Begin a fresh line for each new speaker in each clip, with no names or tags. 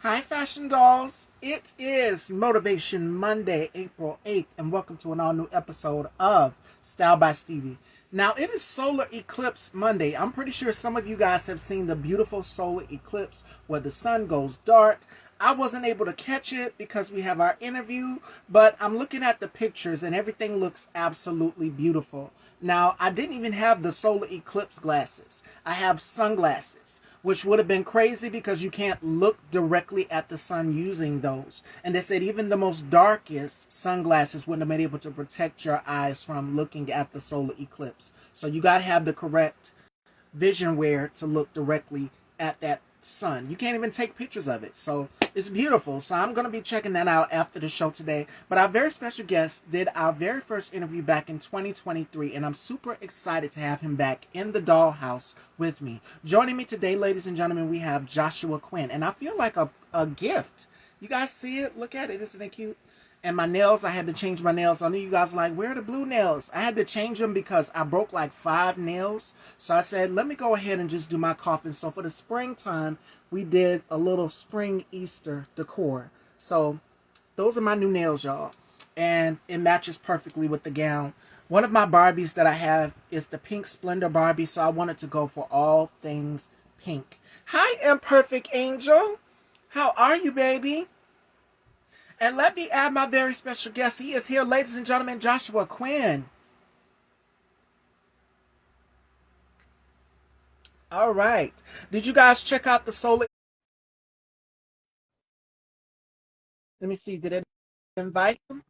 Hi, Fashion Dolls. It is Motivation Monday, April 8th, and welcome to an all new episode of Style by Stevie. Now, it is Solar Eclipse Monday. I'm pretty sure some of you guys have seen the beautiful solar eclipse where the sun goes dark. I wasn't able to catch it because we have our interview, but I'm looking at the pictures and everything looks absolutely beautiful. Now, I didn't even have the solar eclipse glasses. I have sunglasses, which would have been crazy because you can't look directly at the sun using those. And they said even the most darkest sunglasses wouldn't have been able to protect your eyes from looking at the solar eclipse. So you got to have the correct vision wear to look directly at that sun. You can't even take pictures of it. So it's beautiful. So I'm going to be checking that out after the show today. But our very special guest did our very first interview back in 2023. And I'm super excited to have him back in the dollhouse with me. Joining me today, ladies and gentlemen, we have Joshua Quinn. And I feel like a gift. You guys see it? Look at it. Isn't it cute? And my nails, I had to change my nails. I knew you guys were like, where are the blue nails? I had to change them because I broke like 5 nails. So I said, let me go ahead and just do my coffin. So for the springtime, we did a little spring Easter decor. So those are my new nails, y'all. And it matches perfectly with the gown. One of my Barbies that I have is the Pink Splendor Barbie. So I wanted to go for all things pink. Hi, Imperfect Angel. How are you, baby? And let me add my very special guest. He is here, ladies and gentlemen, Joshua Quinn. All right. Did you guys check out the solar? Let me see. Did it invite him?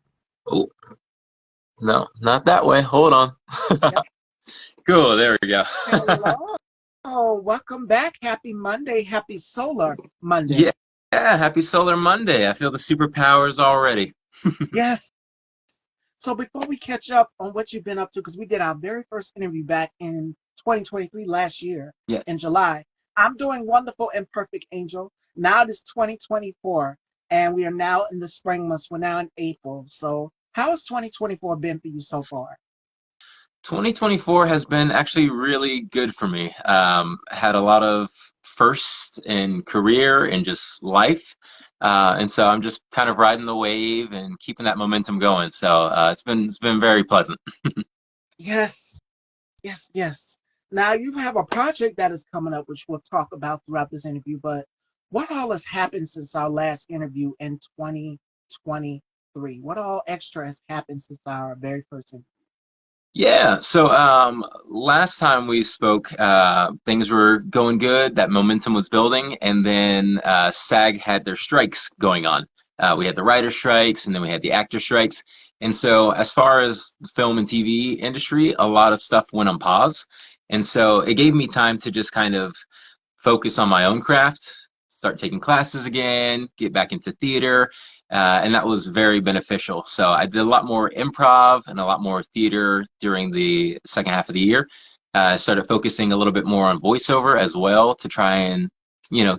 Oh, no, not that way. Hold on.
Yep.
Cool, there we go.
Hello. Welcome back. Happy Monday. Happy Solar
Yeah,
Monday.
happy Solar Monday. I feel the superpowers already.
Yes. So before we catch up on what you've been up to, because we did our very first interview back in 2023 last year
Yes.
in July. I'm doing wonderful and perfect, Angel. Now it is 2024, and we are now in the spring months. We're now in April. So how has 2024 been for you so far?
2024 has been actually really good for me. Had a lot of firsts in career and just life. And so I'm just kind of riding the wave and keeping that momentum going. So it's been very pleasant.
Yes, yes, yes. Now you have a project that is coming up, which we'll talk about throughout this interview. But what all has happened since our last interview in 2023? What all extra has happened since our very first interview?
Yeah, so last time we spoke, things were going good, that momentum was building, and then SAG had their strikes going on. We had the writer strikes, and then we had the actor strikes. And so, as far as the film and TV industry, a lot of stuff went on pause. And so, it gave me time to just kind of focus on my own craft, start taking classes again, get back into theater, and that was very beneficial. So I did a lot more improv and a lot more theater during the second half of the year. I started focusing a little bit more on voiceover as well to try and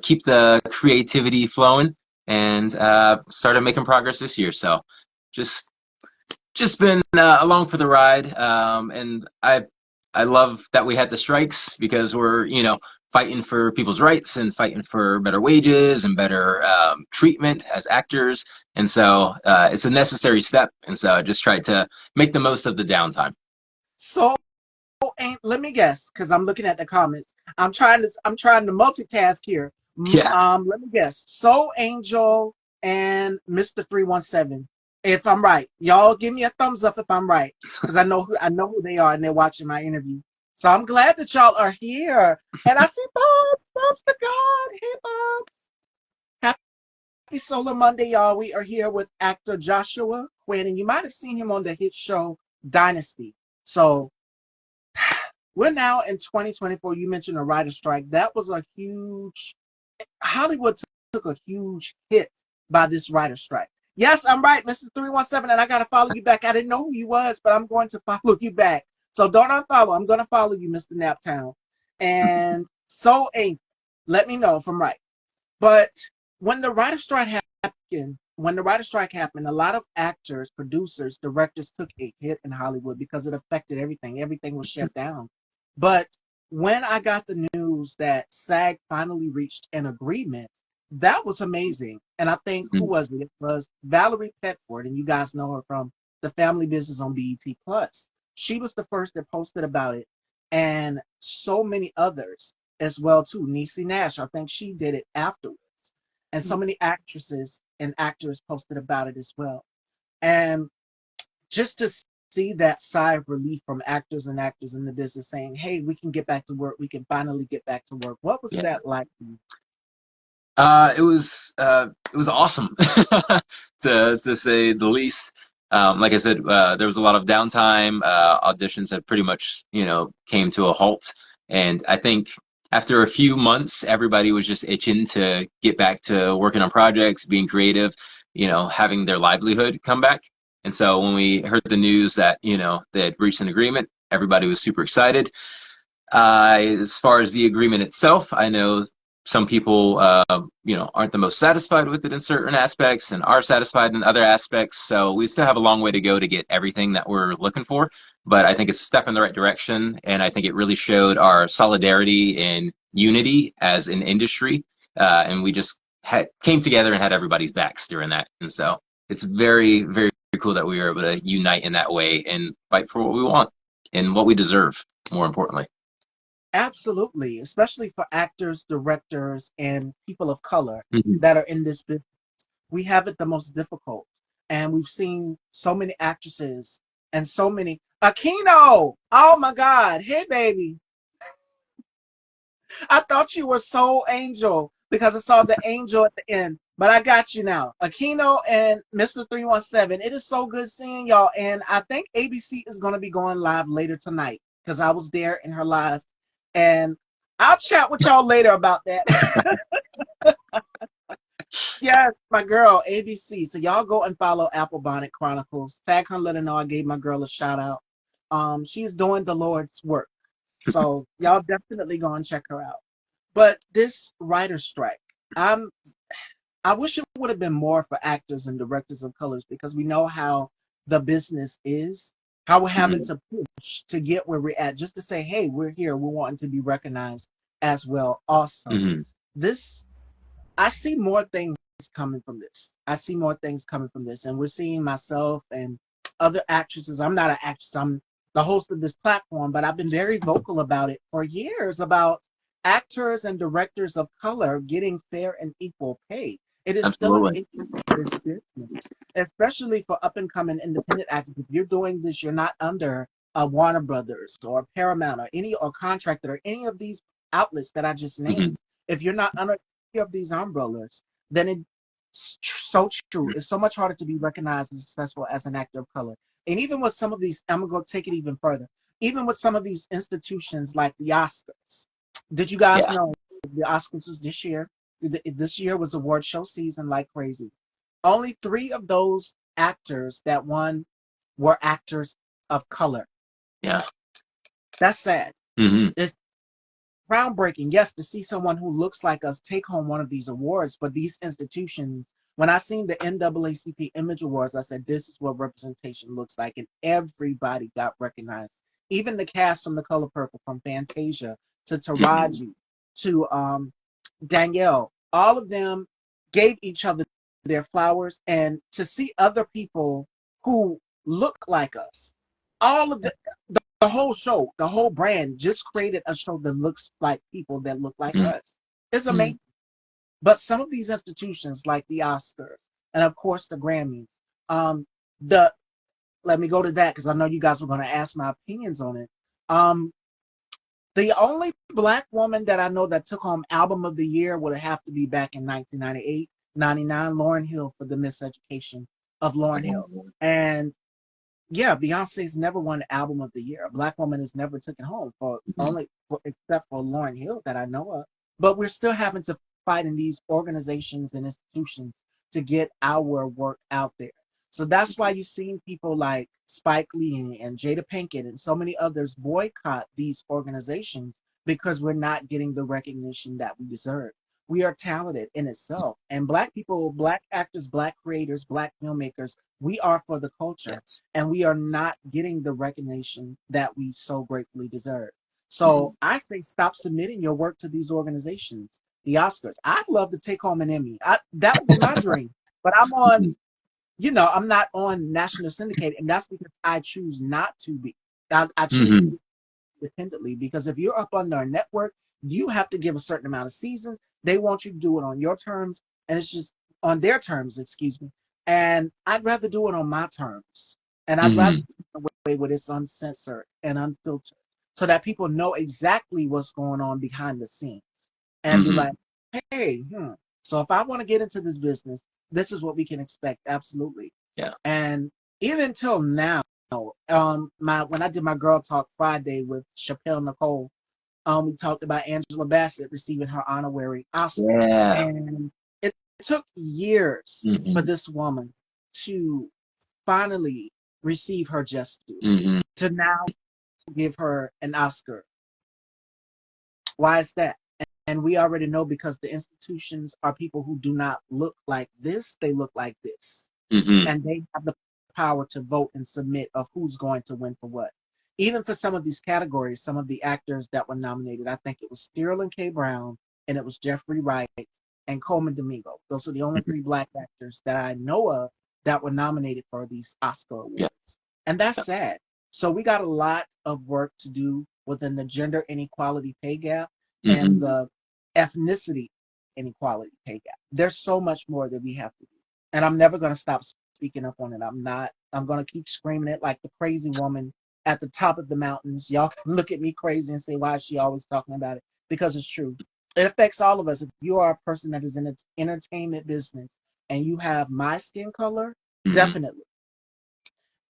keep the creativity flowing, and started making progress this year. So just just been along for the ride, and I love that we had the strikes because we're fighting for people's rights and fighting for better wages and better treatment as actors, and so it's a necessary step. And so I just tried to make the most of the downtime.
So, let me guess, because I'm looking at the comments. I'm trying to multitask here.
Yeah.
Let me guess. Soul Angel and Mr. 317. If I'm right, y'all give me a thumbs up if I'm right, because I know who they are and they're watching my interview. So I'm glad that y'all are here. And I see Bob's the God. Hey Bobs. Happy Solar Monday, y'all. We are here with actor Joshua Quinn, and you might have seen him on the hit show Dynasty. So we're now in 2024. You mentioned a writer strike. That was a huge, Hollywood took a huge hit by this writer strike. Yes, I'm right, Mr. 317, and I got to follow you back. I didn't know who you was, but I'm going to follow you back. So don't unfollow. I'm going to follow you, Mr. Naptown. And so ain't. Let me know if I'm right. But when the writer strike happened, a lot of actors, producers, directors took a hit in Hollywood because it affected everything. Everything was shut down. But when I got the news that SAG finally reached an agreement, that was amazing. And I think who
Mhm.
was it? It was Valerie Petford, and you guys know her from the Family Business on BET Plus. She was the first that posted about it, and so many others as well too. Niecy Nash, I think she did it afterwards, and so many actresses and actors posted about it as well. And just to see that sigh of relief from actors and actors in the business saying, "Hey, we can get back to work. We can finally get back to work." What was
Yeah.
that like for you?
It was awesome to say the least. Like I said, there was a lot of downtime. Auditions had pretty much, came to a halt, and I think after a few months, everybody was just itching to get back to working on projects, being creative, having their livelihood come back. And so when we heard the news that, they had reached an agreement, everybody was super excited. As far as the agreement itself, I know some people, aren't the most satisfied with it in certain aspects and are satisfied in other aspects. So we still have a long way to go to get everything that we're looking for. But I think it's a step in the right direction. And I think it really showed our solidarity and unity as an industry. And we just came together and had everybody's backs during that. And so it's very, very cool that we were able to unite in that way and fight for what we want and what we deserve, more importantly.
Absolutely, especially for actors, directors, and people of color
Mhm.
that are in this business. We have it the most difficult. And we've seen so many actresses and so many. Aquino! Oh my God. Hey, baby. I thought you were Soul Angel because I saw the angel at the end. But I got you now. Aquino and Mr. 317. It is so good seeing y'all. And I think ABC is going to be going live later tonight because I was there in her live. And I'll chat with y'all later about that. Yes, my girl, ABC. So y'all go and follow Apple Bonnet Chronicles. Tag her, let her know I gave my girl a shout out. She's doing the Lord's work. So y'all definitely go and check her out. But this writer strike, I'm I wish it would have been more for actors and directors of colors because we know how the business is, how we're having
Mhm.
to push to get where we're at, just to say, hey, we're here, we're wanting to be recognized as well. Also,
Mhm.
this I see more things coming from this. I see more things coming from this, and we're seeing myself and other actresses. I'm not an actress. I'm the host of this platform, but I've been very vocal about it for years about actors and directors of color getting fair and equal pay. It is still an
Absolutely.
issue in this business, especially for up and coming independent actors. If you're doing this, you're not under a Warner Brothers or Paramount or any or contracted or any of these outlets that I just
Mhm.
named. If you're not under of these umbrellas, then it's so true. It's so much harder to be recognized and successful as an actor of color. And even with some of these, I'm gonna go take it even further. Even with some of these institutions like the Oscars, did you guys
Yeah.
know the Oscars was this year? This year was award show season like crazy. Only three of those actors that won were actors of color.
Yeah.
That's sad.
Mhm.
It's groundbreaking, yes, to see someone who looks like us take home one of these awards. But these institutions, when I seen the NAACP Image Awards, I said, this is what representation looks like. And everybody got recognized. Even the cast from The Color Purple, from Fantasia to
Mhm.
Taraji to Danielle, all of them gave each other their flowers. And to see other people who look like us, all of the whole show, the whole brand just created a show that looks like people that look like
Mhm.
us. It's
Mhm.
amazing. But some of these institutions, like the Oscars and of course the Grammys, the let me go to that because I know you guys were going to ask my opinions on it. Um, the only black woman that I know that took home Album of the Year would have to be back in 1998, 99, Lauryn Hill for the Miseducation of Lauryn Hill. And yeah, Beyonce's never won Album of the Year. A black woman has never taken home for
Mhm.
only for, except for Lauryn Hill that I know of. But we're still having to fight in these organizations and institutions to get our work out there. So that's why you're seeing people like Spike Lee and Jada Pinkett and so many others boycott these organizations because we're not getting the recognition that we deserve. We are talented in itself. And black people, black actors, black creators, black filmmakers, we are for the culture
Yes.
and we are not getting the recognition that we so gratefully deserve. So
Mhm.
I say stop submitting your work to these organizations. the Oscars. I'd love to take home an Emmy. That would be my dream. But I'm on, I'm not on national syndicate, and that's because I choose not to be. I choose to
Hmm.
do independently because if you're up under a network, you have to give a certain amount of seasons. They want you to do it on your terms, and it's just on their terms, excuse me. And I'd rather do it on my terms, and I'd rather
Hmm.
do it in a way where it's uncensored and unfiltered, so that people know exactly what's going on behind the scenes, and be
Hmm.
like, hey, so if I want to get into this business, this is what we can expect. Absolutely.
Yeah.
And even until now, my when I did my Girl Talk Friday with Chappelle Nicole, we talked about Angela Bassett receiving her honorary Oscar,
Yeah.
and it took years for
Hmm.
this woman to finally receive her just due,
Hmm.
to now give her an Oscar. Why is that? And we already know because the institutions are people who do not look like this; they look like this,
Hmm.
and they have the power to vote and submit of who's going to win for what. Even for some of these categories, some of the actors that were nominated, I think it was Sterling K. Brown and it was Jeffrey Wright and Coleman Domingo. Those are the only three black actors that I know of that were nominated for these Oscar
Yeah.
awards. And that's sad. So we got a lot of work to do within the gender inequality pay gap and
Hmm.
the ethnicity inequality pay gap. There's so much more that we have to do. And I'm never going to stop speaking up on it. I'm not. I'm going to keep screaming it like the crazy woman at the top of the mountains. Y'all can look at me crazy and say, why is she always talking about it? Because it's true. It affects all of us. If you are a person that is in the entertainment business and you have my skin color,
Hmm.
definitely.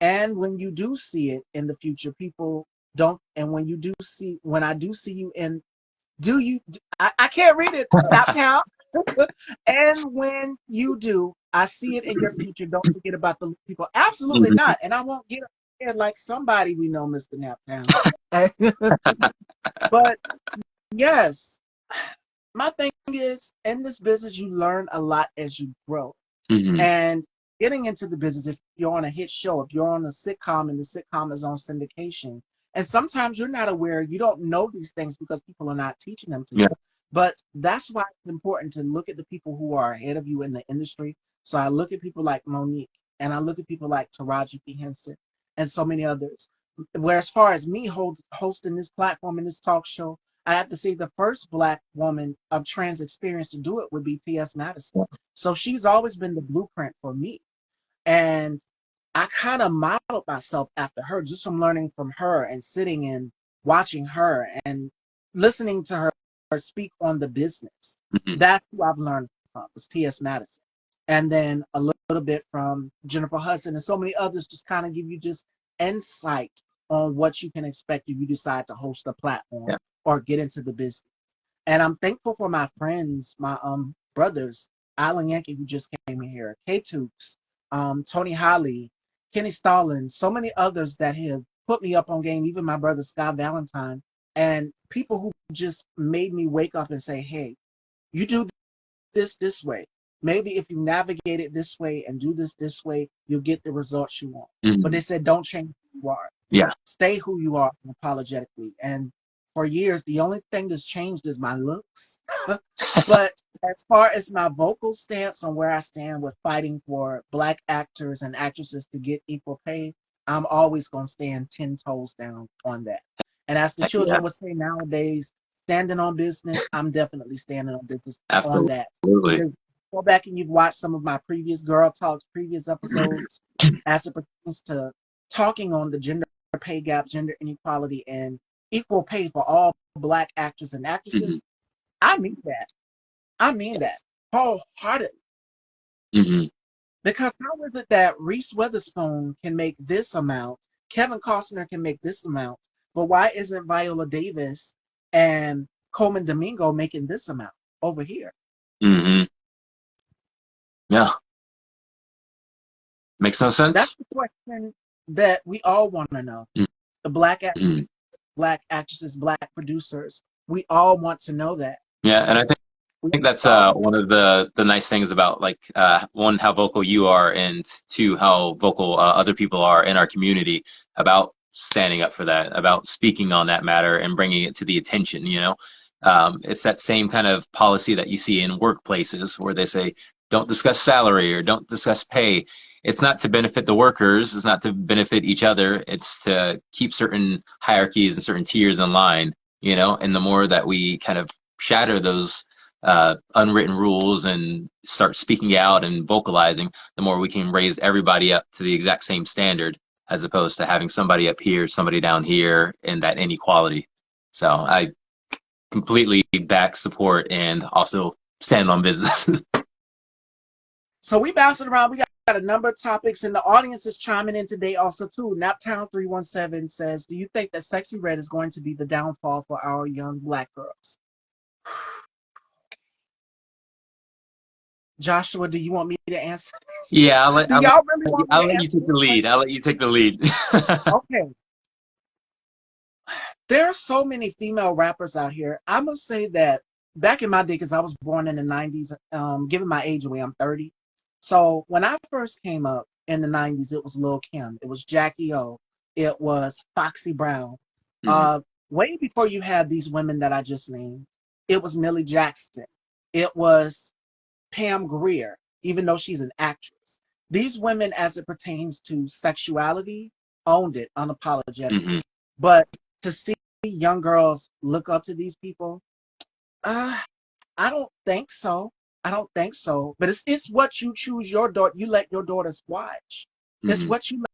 And when you do see it in the future, people don't. And when I do see you in, do you, I can't read it, Tap Town. And when you do, I see it in your future. Don't forget about the people. Absolutely
Hmm.
not. And I won't get upset like somebody we know, Mr. Naptown. But yes, my thing is in this business, you learn a lot as you grow.
Hmm.
And getting into the business, if you're on a hit show, if you're on a sitcom and the sitcom is on syndication, and sometimes you're not aware, you don't know these things because people are not teaching them to
Yeah.
you. But that's why it's important to look at the people who are ahead of you in the industry. So I look at people like Monique, and I look at people like Taraji P. Henson, and so many others. Where as far as me hosting this platform and this talk show, I have to say the first black woman of trans experience to do it would be T.S. Madison. So she's always been the blueprint for me. And I kind of modeled myself after her, just from learning from her and sitting and watching her and listening to her speak on the business.
Hmm.
That's who I've learned from, was T.S. Madison. And then a little bit from Jennifer Hudson and so many others just kind of give you just insight on what you can expect if you decide to host a platform
Yeah.
or get into the business. And I'm thankful for my friends, my brothers, Alan Yankee, who just came in here, K Tooks, Tony Holly, Kenny Stallings, so many others that have put me up on game, even my brother Scott Valentine, and people who just made me wake up and say, hey, you do this way. Maybe if you navigate it this way and do this way, you'll get the results you want. But
Hmm.
they said, don't change who you are.
Yeah.
Stay who you are unapologetically. And for years, the only thing that's changed is my looks. But as far as my vocal stance on where I stand with fighting for black actors and actresses to get equal pay, I'm always going to stand 10 toes down on that. And as the
Heck yeah.
children would say nowadays, standing on business, I'm definitely standing on business on that.
Absolutely.
Because go back and you've watched some of my previous Girl Talks, previous episodes, as it pertains to talking on the gender pay gap, gender inequality, and equal pay for all black actors and
Hmm.
actresses. I mean that. I mean that
Yes.
wholeheartedly.
Hmm.
Because how is it that Reese Witherspoon can make this amount, Kevin Costner can make this amount, but why isn't Viola Davis and Coleman Domingo making this amount over here?
Hmm. Yeah. Makes no
That's
sense.
the question that we all want to know. The
Hmm.
black actresses, black producers, we all want to know that.
Yeah, and I
We
think that's
all want
one of the nice things about like one, how vocal you are, and two, how vocal other people are in our community about standing up for that, about speaking on that matter and bringing it to the attention. It's that same kind of policy that you see in workplaces where they say, don't discuss salary or don't discuss pay. It's not to benefit the workers, it's not to benefit each other, it's to keep certain hierarchies and certain tiers in line, and the more that we kind of shatter those unwritten rules and start speaking out and vocalizing, the more we can raise everybody up to the exact same standard, as opposed to having somebody up here, somebody down here, and that inequality. So I completely back, support, and also stand on business.
So we bouncing around. We got a number of topics, and the audience is chiming in today also too. Naptown317 says, "Do you think that Sexy Red is going to be the downfall for our young Black girls?" Joshua, do you want me to answer this?
Yeah,
Do y'all really want me
I'll
to
let you
answer
take the
this
lead. I'll
question?
let you take the lead.
Okay. There are so many female rappers out here. I must say that back in my day, because I was born in the 90s, giving my age away, I'm 30. So when I first came up in the 90s, it was Lil Kim, it was Jackie O, it was Foxy Brown.
Hmm.
Uh, Way before you had these women that I just named, it was Millie Jackson, it was Pam Grier, even though she's an actress. These women, as it pertains to sexuality, owned it
Hmm.
unapologetically. But to see young girls look up to these people, uh, I don't think so. I don't think so. But it's what you choose your daughter. You let your daughters watch. It's
Hmm.
what you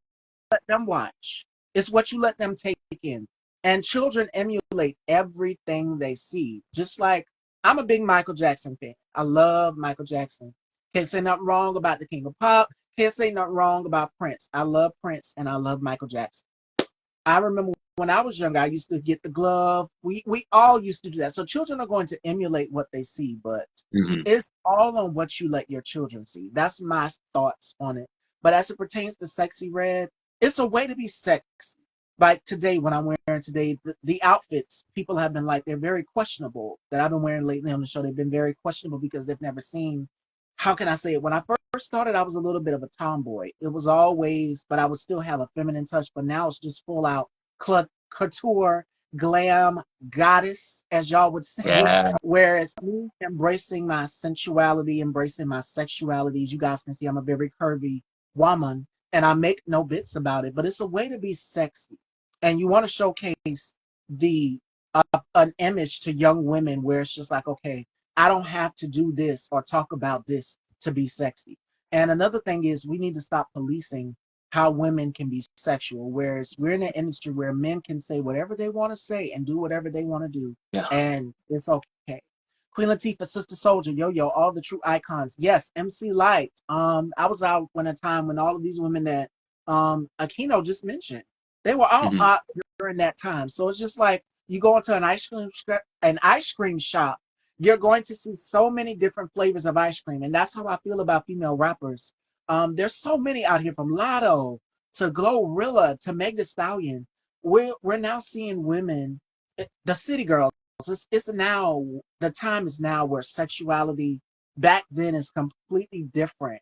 let them watch. It's what you let them take in. And children emulate everything they see. Just like I'm a big Michael Jackson fan. I love Michael Jackson. Can't say nothing wrong about the King of Pop. Can't say nothing wrong about Prince. I love Prince and I love Michael Jackson. I remember when I was younger, I used to get the glove. We all used to do that. So children are going to emulate what they see, but
Hmm.
it's all on what you let your children see. That's my thoughts on it. But as it pertains to Sexy Red, it's a way to be sexy. Like today, when I'm wearing today, the outfits people have been like they're very questionable that I've been wearing lately on the show. They've been very questionable because they've never seen. How can I say it? When I first started, I was a little bit of a tomboy. It was always, but I would still have a feminine touch. But now it's just full out couture, glam, goddess, as y'all would say.
Yeah.
Whereas me embracing my sensuality, embracing my sexuality, as you guys can see, I'm a very curvy woman, and I make no bits about it. But it's a way to be sexy, and you want to showcase the an image to young women where it's just like, okay, I don't have to do this or talk about this to be sexy. And another thing is we need to stop policing how women can be sexual, whereas we're in an industry where men can say whatever they want to say and do whatever they want to do,
Yeah.
and it's okay. Queen Latifah, Sister Soldier, Yo Yo, all the true icons. Yes, MC Light. I was out when a time when all of these women that Aquino just mentioned, they were all
Hmm.
out during that time. So it's just like you go into an ice cream shop, you're going to see so many different flavors of ice cream, and that's how I feel about female rappers. There's so many out here, from Lotto to Glorilla to Meg Thee Stallion. We're now seeing women, the city girls. It's now the time is now where sexuality back then is completely different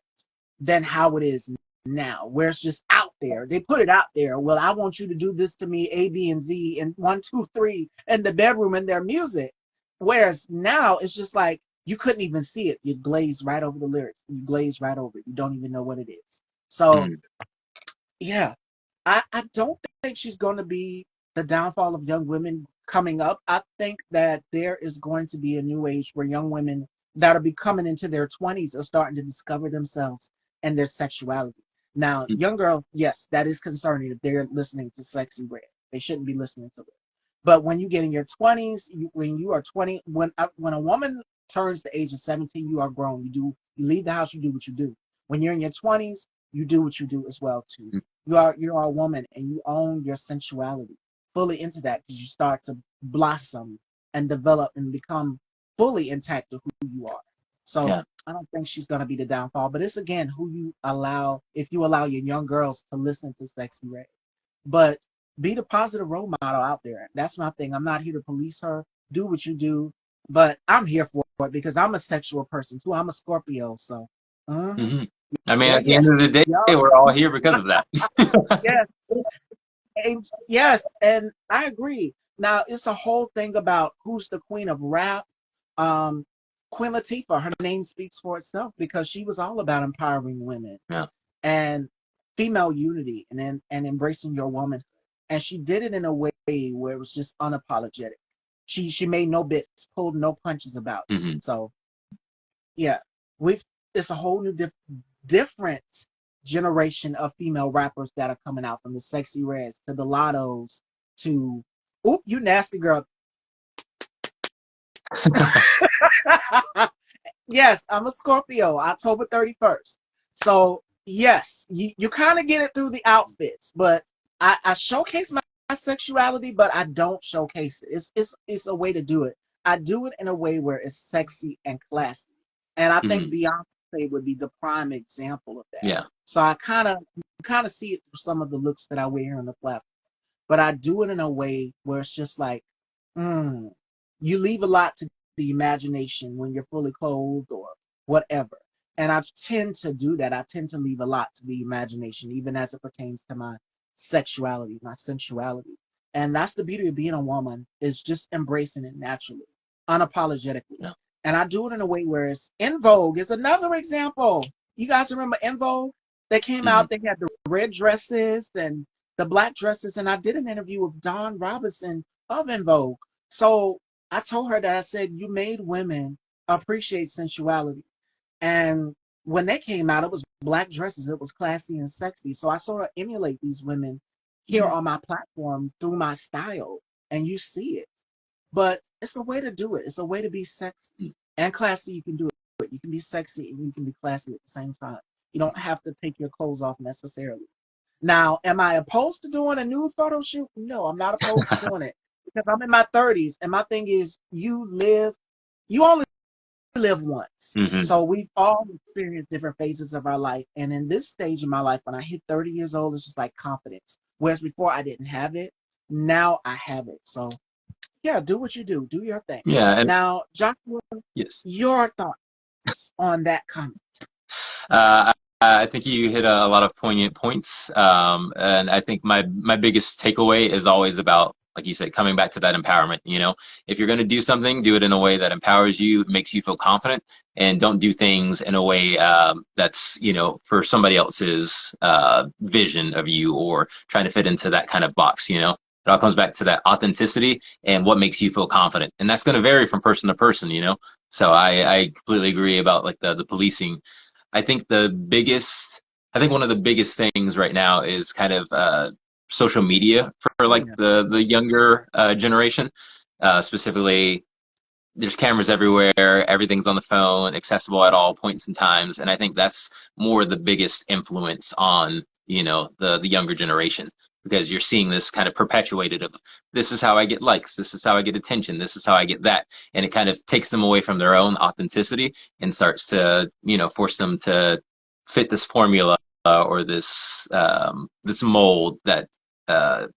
than how it is now, where it's just out there. They put it out there. Well, I want you to do this to me, A, B, and Z, and one, two, three in the bedroom in their music. Whereas now it's just like you couldn't even see it. You glaze right over the lyrics. You glaze right over it. You don't even know what it is. So
Hmm.
yeah, I don't think she's going to be the downfall of young women coming up. I think that there is going to be a new age where young women that are becoming into their 20s are starting to discover themselves and their sexuality. Now, young girl, yes, that is concerning if they're listening to Sexy Red. They shouldn't be listening to it. But when you get in your 20s, when you are 20, when a woman turns the age of 17, you are grown. You leave the house, you do what you do. When you're in your 20s, you do what you do as well too. You are a woman and you own your sensuality fully into that because you start to blossom and develop and become fully intact of who you are. So
Yeah.
I don't think she's gonna be the downfall, but it's again who you allow. If you allow your young girls to listen to Sexy Red, but be the positive role model out there. That's my thing. I'm not here to police her. Do what you do, but I'm here for it because I'm a sexual person too. I'm a Scorpio, so
Hmm. I mean,
yeah,
at the
yeah,
end of the day,
yeah,
we're all here because of that.
yes, and yes, and I agree. Now it's a whole thing about who's the queen of rap. Um, Queen Latifah, her name speaks for itself because she was all about empowering women
Yeah.
and female unity and embracing your woman. And she did it in a way where it was just unapologetic. She made no bits, pulled no punches about it.
Hmm.
So yeah, we've it's a whole new different generation of female rappers that are coming out, from the Sexy Reds to the Lottos to oop, you nasty girl. Yes, I'm a Scorpio, October 31st. So yes, you kind of get it through the outfits, but I showcase my sexuality, but I don't showcase it. It's a way to do it. I do it in a way where it's sexy and classy. And I think
Hmm.
Beyonce would be the prime example of that.
Yeah.
So I kind of see it through some of the looks that I wear on the platform, but I do it in a way where it's just like, mm, you leave a lot to the imagination when you're fully clothed or whatever. And I tend to do that. I tend to leave a lot to the imagination, even as it pertains to my sexuality, my sensuality. And that's the beauty of being a woman, is just embracing it naturally, unapologetically.
Yeah.
And I do it in a way where it's In Vogue is another example. You guys remember In Vogue? They came
Hmm.
out, they had the red dresses and the black dresses, and I did an interview with Dawn Robinson of In Vogue. So I told her that, I said, you made women appreciate sensuality. And when they came out, it was black dresses. It was classy and sexy. So I sort of emulate these women here
Hmm.
on my platform through my style, and you see it. But it's a way to do it. It's a way to be sexy and classy. You can do it. You can be sexy and you can be classy at the same time. You don't have to take your clothes off necessarily. Now, am I opposed to doing a nude photo shoot? No, I'm not opposed to doing it because I'm in my 30s, and my thing is, you only live once.
Hmm.
So we've all experienced different phases of our life. And in this stage of my life, when I hit 30 years old, it's just like confidence. Whereas before I didn't have it, now I have it. So yeah, do what you do. Do your thing.
Yeah. And
Now, Joshua,
yes.
your thoughts on that comment.
I think you hit a lot of poignant points, and I think my biggest takeaway is always about, like you said, coming back to that empowerment. If you're going to do something, do it in a way that empowers you, makes you feel confident, and don't do things in a way that's for somebody else's vision of you or trying to fit into that kind of box. It all comes back to that authenticity and what makes you feel confident, and that's going to vary from person to person. So I completely agree about like the policing. I think I think one of the biggest things right now is kind of social media for
Oh
like
yeah.
the younger generation. Specifically, there's cameras everywhere, everything's on the phone, accessible at all points and times, and I think that's more the biggest influence on the younger generations, because you're seeing this kind of perpetuated of, this is how I get likes, this is how I get attention, this is how I get that, and it kind of takes them away from their own authenticity and starts to force them to fit this formula or this mold that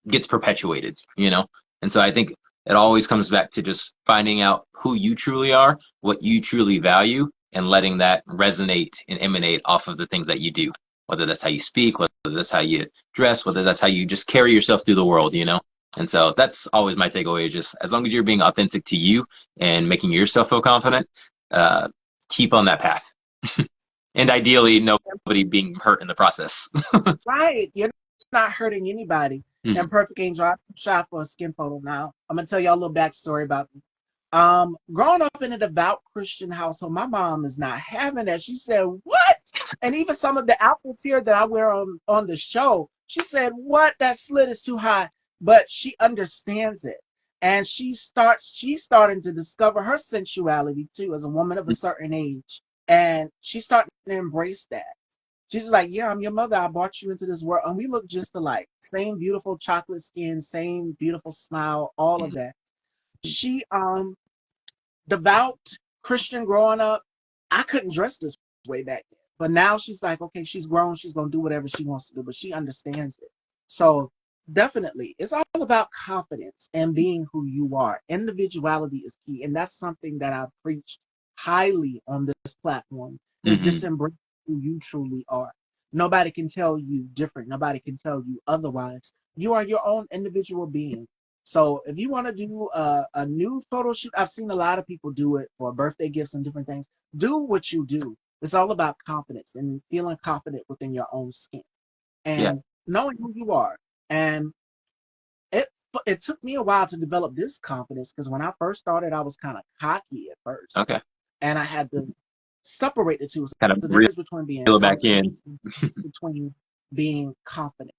gets perpetuated. And so I think it always comes back to just finding out who you truly are, what you truly value, and letting that resonate and emanate off of the things that you do, whether that's how you speak, whether that's how you dress, whether that's how you just carry yourself through the world. And so that's always my takeaway, just as long as you're being authentic to you and making yourself feel confident, uh, keep on that path. And ideally, nobody being hurt in the process.
Right. You're not hurting anybody.
Mhm.
And Perfect Angel, I shot for a skin photo now. I'm gonna tell y'all a little backstory about me. Growing up in a devout Christian household, my mom is not having that. She said, "What?" And even some of the outfits here that I wear on the show, she said, "What? That slit is too high." But she understands it, and she's starting to discover her sensuality too as a woman of a certain age, and she's starting to embrace that. She's like, "Yeah, I'm your mother. I brought you into this world." And we look just alike. Same beautiful chocolate skin, same beautiful smile, all of that. She devout Christian growing up, I couldn't dress this way back then. But now she's like, okay, she's grown, she's gonna do whatever she wants to do, but she understands it. So definitely, it's all about confidence and being who you are. Individuality is key, and that's something that I've preached highly on this platform. Is just
Mhm.
embrace who you truly are. Nobody can tell you different. Nobody can tell you otherwise. You are your own individual being. So if you want to do a new photo shoot, I've seen a lot of people do it for birthday gifts and different things. Do what you do. It's all about confidence and feeling confident within your own skin
Yeah.
and knowing who you are. And it it took me a while to develop this confidence because when I first started, I was kind of cocky at first,
Okay.
and I had to separate the two. So
Kind of
the
reel
difference between being
it back
cocky
in.
and between being confident.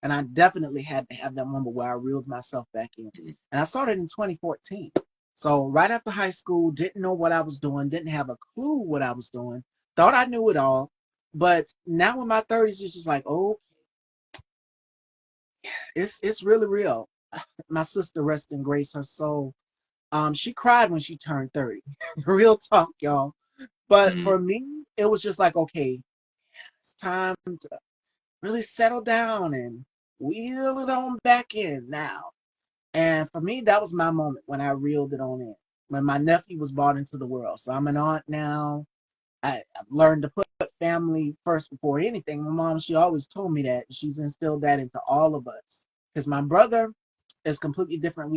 And I definitely had to have that moment where I reeled myself back in. And I started in 2014. So right after high school, didn't know what I was doing, didn't have a clue what I was doing, thought I knew it all. But now in my 30s, it's just like, oh, it's really real. My sister, rest in grace, her soul. She cried when she turned 30. Real talk, y'all. But
Mm,
for me, it was just like, okay, it's time to really settle down and wheel it on back in now. And for me, that was my moment when I reeled it on in. When my nephew was brought into the world. So I'm an aunt now. I've learned to put family first before anything. My mom, she always told me that. She's instilled that into all of us. Because my brother is completely different.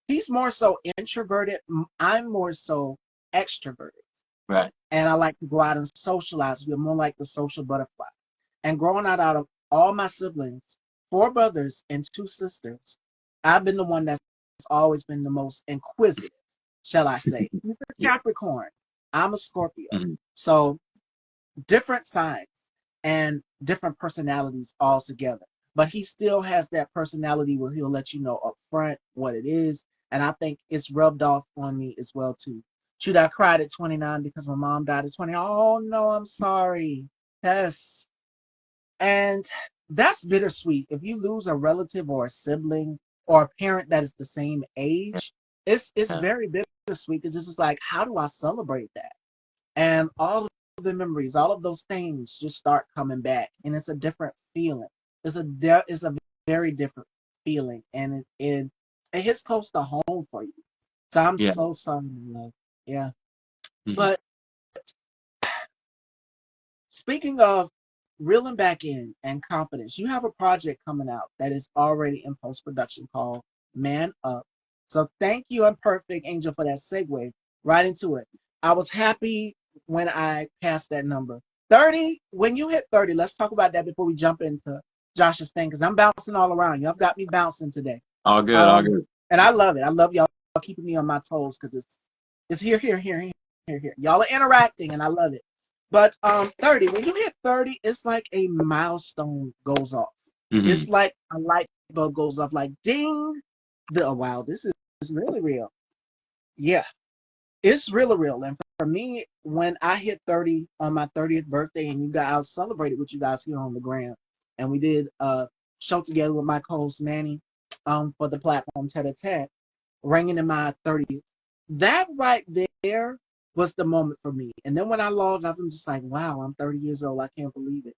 He's more so introverted. I'm more so extroverted.
right.
And I like to go out and socialize. We're more like the social butterfly. And growing out of all my siblings, four brothers and two sisters, I've been the one that's always been the most inquisitive, shall I say. He's a
Yeah.
Capricorn. I'm a Scorpio.
Mhm.
So different signs and different personalities all together. But he still has that personality where he'll let you know up front what it is. And I think it's rubbed off on me as well too. Shoot, I cried at 29 because my mom died at 20. Oh no, I'm sorry. Yes. And that's bittersweet. If you lose a relative or a sibling or a parent that is the same age, it's
Yeah.
very bittersweet. It's just like, how do I celebrate that? And all of the memories, all of those things just start coming back, and it's a different feeling. It's a very different feeling, and it hits close to home for you. So I'm
Yeah.
so sorry, my love. Yeah,
Mhm.
but speaking of reeling back in and confidence, you have a project coming out that is already in post production called Man Up. So thank you, Unperfect Angel, for that segue right into it. I was happy when I passed that number. 30, when you hit 30, let's talk about that before we jump into Josh's thing, because I'm bouncing all around. Y'all got me bouncing today.
All good. All
Um,
good.
and I love it. I love y'all keeping me on my toes because it's here. Y'all are interacting, and I love it. But 30, when you hit 30, it's like a milestone goes off.
Hmm.
It's like a light bulb goes off, like ding. Oh, wow, this is really real. Yeah, it's really real. And for me, when I hit 30 on my 30th birthday, and I was celebrated with you guys here on the gram, and we did a show together with my co-host Manny, for the platform Tet a Tat, ringing in my 30th. That right there was the moment for me. And then when I logged off, I'm just like, wow, I'm 30 years old. I can't believe it.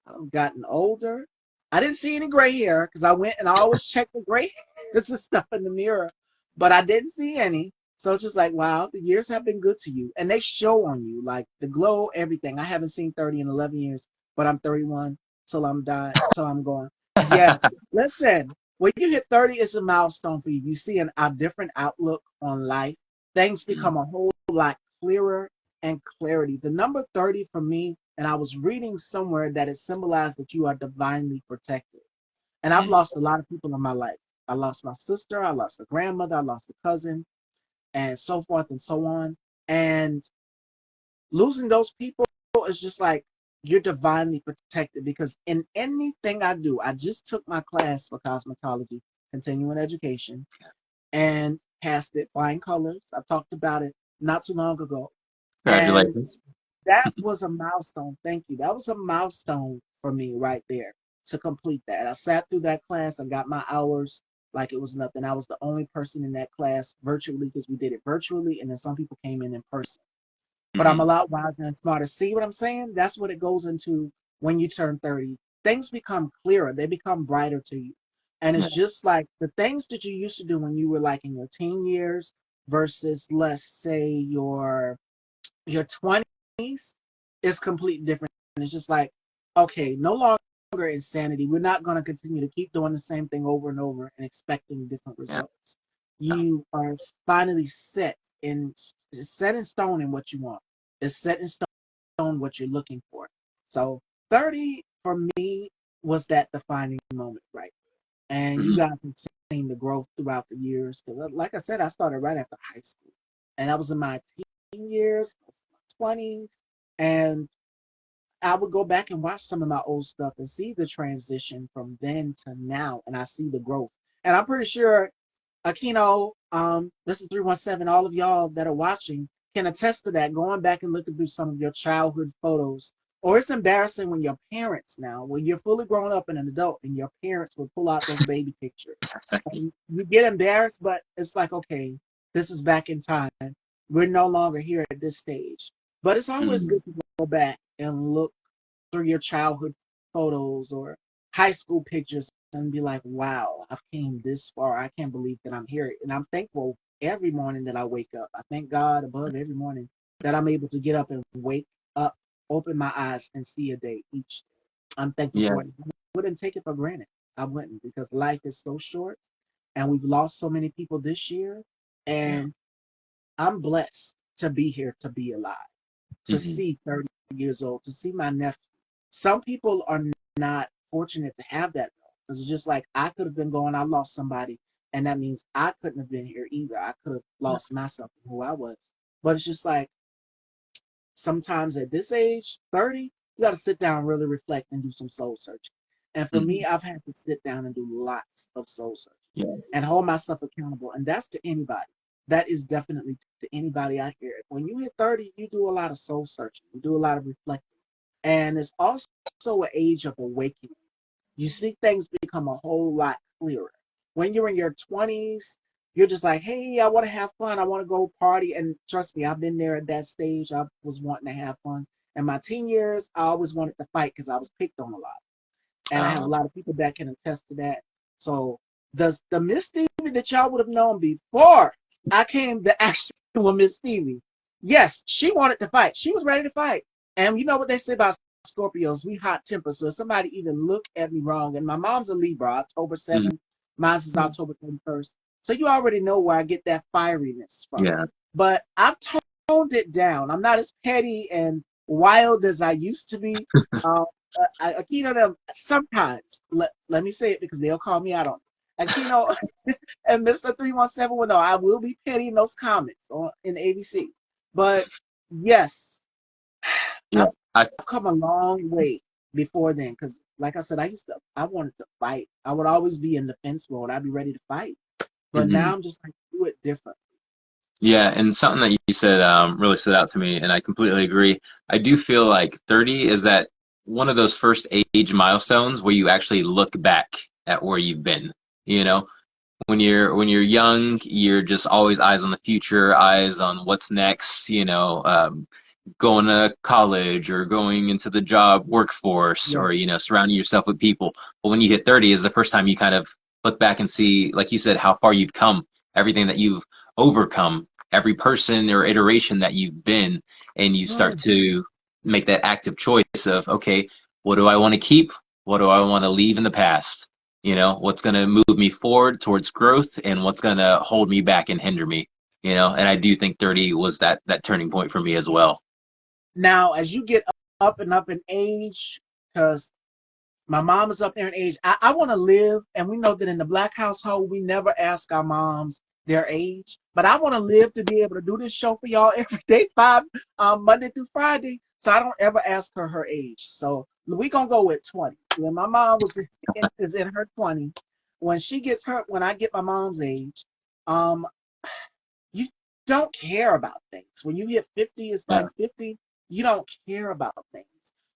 I've gotten older. I didn't see any gray hair because I went and I always check the gray hairs and stuff in the mirror, but I didn't see any. So it's just like, wow, the years have been good to you. And they show on you, like the glow, everything. I haven't seen 30 in 11 years, but I'm 31 till I'm dying, till I'm going. Yeah. Listen, when you hit 30, it's a milestone for you. You see a different outlook on life. Things become a whole lot clearer and clarity. The number 30 for me, and I was reading somewhere that it symbolized that you are divinely protected. And I've
Hmm.
lost a lot of people in my life. I lost my sister, I lost a grandmother, I lost a cousin, and so forth and so on. And losing those people is just like you're divinely protected because in anything I do, I just took my class for cosmetology, continuing education, and passed it flying colors. I talked about it not too long ago. And
Congratulations.
that was a milestone. Thank you. That was a milestone for me right there to complete that. I sat through that class. I got my hours like it was nothing. I was the only person in that class virtually because we did it virtually, and then some people came in person. But I'm a
Hmm.
lot wiser and smarter. See what I'm saying? That's what it goes into when you turn 30. Things become clearer, they become brighter to you. And
Yeah.
it's just like the things that you used to do when you were like in your teen years versus, let's say, your 20s is completely different. And it's just like, okay, no longer insanity. We're not going to continue to keep doing the same thing over and over and expecting different
Yeah.
results. You are finally set in stone in what you want. It's set in stone what you're looking for. So 30 for me was that defining moment, right? And you
Hmm.
guys have seen the growth throughout the years. Like I said, I started right after high school, and that was in my teen years, 20s, and I would go back and watch some of my old stuff and see the transition from then to now, and I see the growth. And I'm pretty sure Aquino, this is 317, all of y'all that are watching can attest to that, going back and looking through some of your childhood photos. Or it's embarrassing when your parents now, when you're fully grown up and an adult, and your parents will pull out those baby pictures. And you get embarrassed, but it's like, okay, this is back in time. We're no longer here at this stage. But it's always
Hmm.
good to go back and look through your childhood photos or high school pictures and be like, wow, I've came this far. I can't believe that I'm here. And I'm thankful every morning that I wake up. I thank God above every morning that I'm able to get up and wake up, open my eyes, and see a day each day. I'm thankful
Yeah.
for it. I wouldn't take it for granted. I wouldn't, because life is so short and we've lost so many people this year.
Yeah.
And I'm blessed to be here, to be alive, to
Hmm.
see 30 years old, to see my nephew. Some people are not fortunate to have that though. Because it's just like I could have been going, I lost somebody, and that means I couldn't have been here either. I could have
Yeah.
lost myself and who I was. But it's just like sometimes at this age, 30, you got to sit down, really reflect, and do some soul searching. And for me,
Hmm.
I've had to sit down and do lots of soul searching
Yeah.
and hold myself accountable. And that's to anybody. That is definitely to anybody out here. When you hit 30, you do a lot of soul searching, you do a lot of reflecting. And it's also an age of awakening. You see things become a whole lot clearer. When you're in your 20s, you're just like, hey, I want to have fun. I want to go party. And trust me, I've been there at that stage. I was wanting to have fun. In my teen years, I always wanted to fight because I was picked on a lot. And I have a
Um,
lot of people that can attest to that. So the Miss Stevie that y'all would have known before I came the actual Miss Stevie, yes, she wanted to fight. She was ready to fight. And you know what they say about Scorpios? We hot tempered. So if somebody even look at me wrong, and my mom's a Libra, October
mhm.
7th, mine's is October 31st. So you already know where I get that fieriness from.
Yeah.
But I've toned it down. I'm not as petty and wild as I used to be. Um, Aquino, them sometimes let me say it because they'll call me out on it. Aquino and Mr. 317 will know I will be petty in those comments on in ABC. But yes,
Yeah.
I've
I.
come a long way before then because, like I said, I wanted to fight. I would always be in defense mode. I'd be ready to fight. But now
Mhm.
I'm just like, do it different.
Yeah, and something that you said really stood out to me, and I completely agree. I do feel like 30 is that one of those first age milestones where you actually look back at where you've been. You know, when you're young, you're just always eyes on the future, eyes on what's next. Going to college or going into the job workforce
Yeah.
or surrounding yourself with people. But when you hit 30 is the first time you kind of look back and see, like you said, how far you've come, everything that you've overcome, every person or iteration that you've been, and you start
Mm.
to make that active choice of, okay, what do I want to keep? What do I want to leave in the past? What's going to move me forward towards growth and what's going to hold me back and hinder me? And I do think 30 was that turning point for me as well.
Now, as you get up in age, because my mom is up there in age. I want to live, and we know that in the black household, we never ask our moms their age. But I want to live to be able to do this show for y'all every day, Monday through Friday. So I don't ever ask her her age. So we gonna go with 20. When my mom is in her 20s, when I get my mom's age, um, you don't care about things. When you hit 50, it's
Yeah.
like 50, you don't care about things.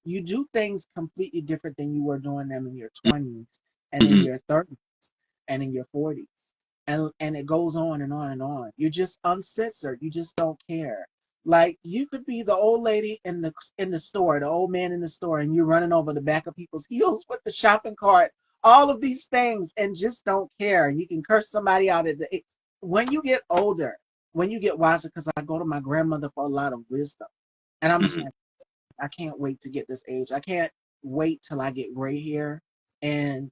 You do things completely different than you were doing them in your 20s and in
Mhm.
your 30s and in your 40s. And it goes on and on and on. You're just uncensored. You just don't care. Like you could be the old lady in the store, the old man in the store, and you're running over the back of people's heels with the shopping cart, all of these things, and just don't care. You can curse somebody out when you get older, when you get wiser, because I go to my grandmother for a lot of wisdom. And I'm just
Mhm.
like, I can't wait to get this age. I can't. wait till I get gray hair, and